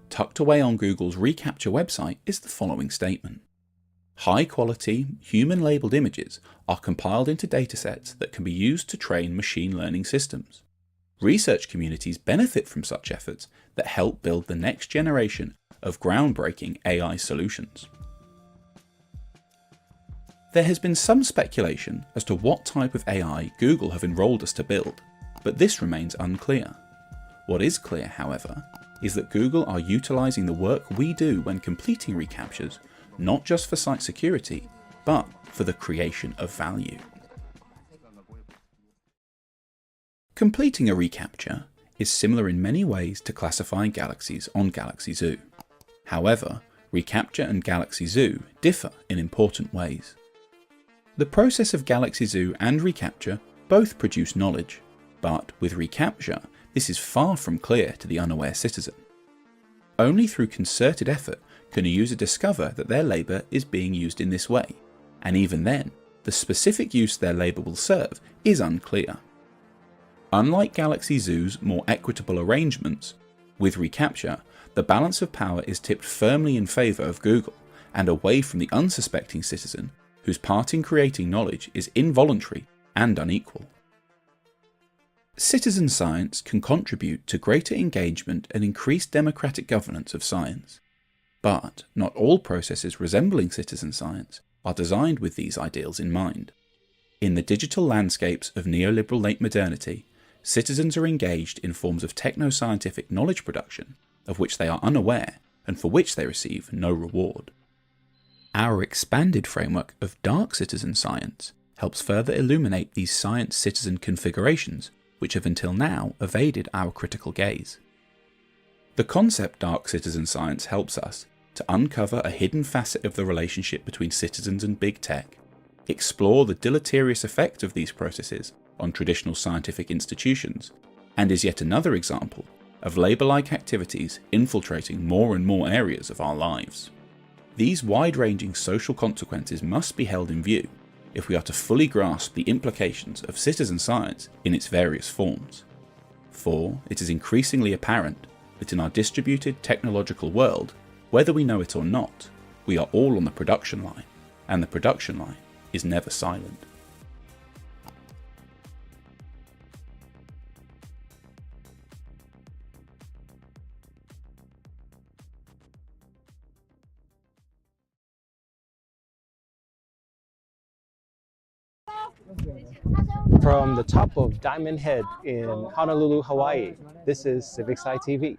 Tucked away on Google's reCAPTCHA website is the following statement. High-quality, human-labeled images are compiled into datasets that can be used to train machine learning systems. Research communities benefit from such efforts that help build the next generation of groundbreaking AI solutions. There has been some speculation as to what type of AI Google have enrolled us to build, but this remains unclear. What is clear, however, is that Google are utilising the work we do when completing reCAPTCHAs not just for site security, but for the creation of value. Completing a reCAPTCHA is similar in many ways to classifying galaxies on Galaxy Zoo. However, reCAPTCHA and Galaxy Zoo differ in important ways. The process of Galaxy Zoo and reCAPTCHA both produce knowledge, but with reCAPTCHA, this is far from clear to the unaware citizen. Only through concerted effort can a user discover that their labour is being used in this way, and even then, the specific use their labour will serve is unclear. Unlike Galaxy Zoo's more equitable arrangements, with reCAPTCHA, the balance of power is tipped firmly in favour of Google and away from the unsuspecting citizen whose part in creating knowledge is involuntary and unequal. Citizen science can contribute to greater engagement and increased democratic governance of science. But not all processes resembling citizen science are designed with these ideals in mind. In the digital landscapes of neoliberal late modernity, citizens are engaged in forms of techno-scientific knowledge production of which they are unaware and for which they receive no reward. Our expanded framework of dark citizen science helps further illuminate these science-citizen configurations which have until now evaded our critical gaze. The concept dark citizen science helps us to uncover a hidden facet of the relationship between citizens and big tech, explore the deleterious effect of these processes on traditional scientific institutions, and is yet another example of labour-like activities infiltrating more and more areas of our lives. These wide-ranging social consequences must be held in view if we are to fully grasp the implications of citizen science in its various forms. For it is increasingly apparent that in our distributed technological world, whether we know it or not, we are all on the production line, and the production line is never silent. From the top of Diamond Head in Honolulu, Hawaii, this is CivicSciTV.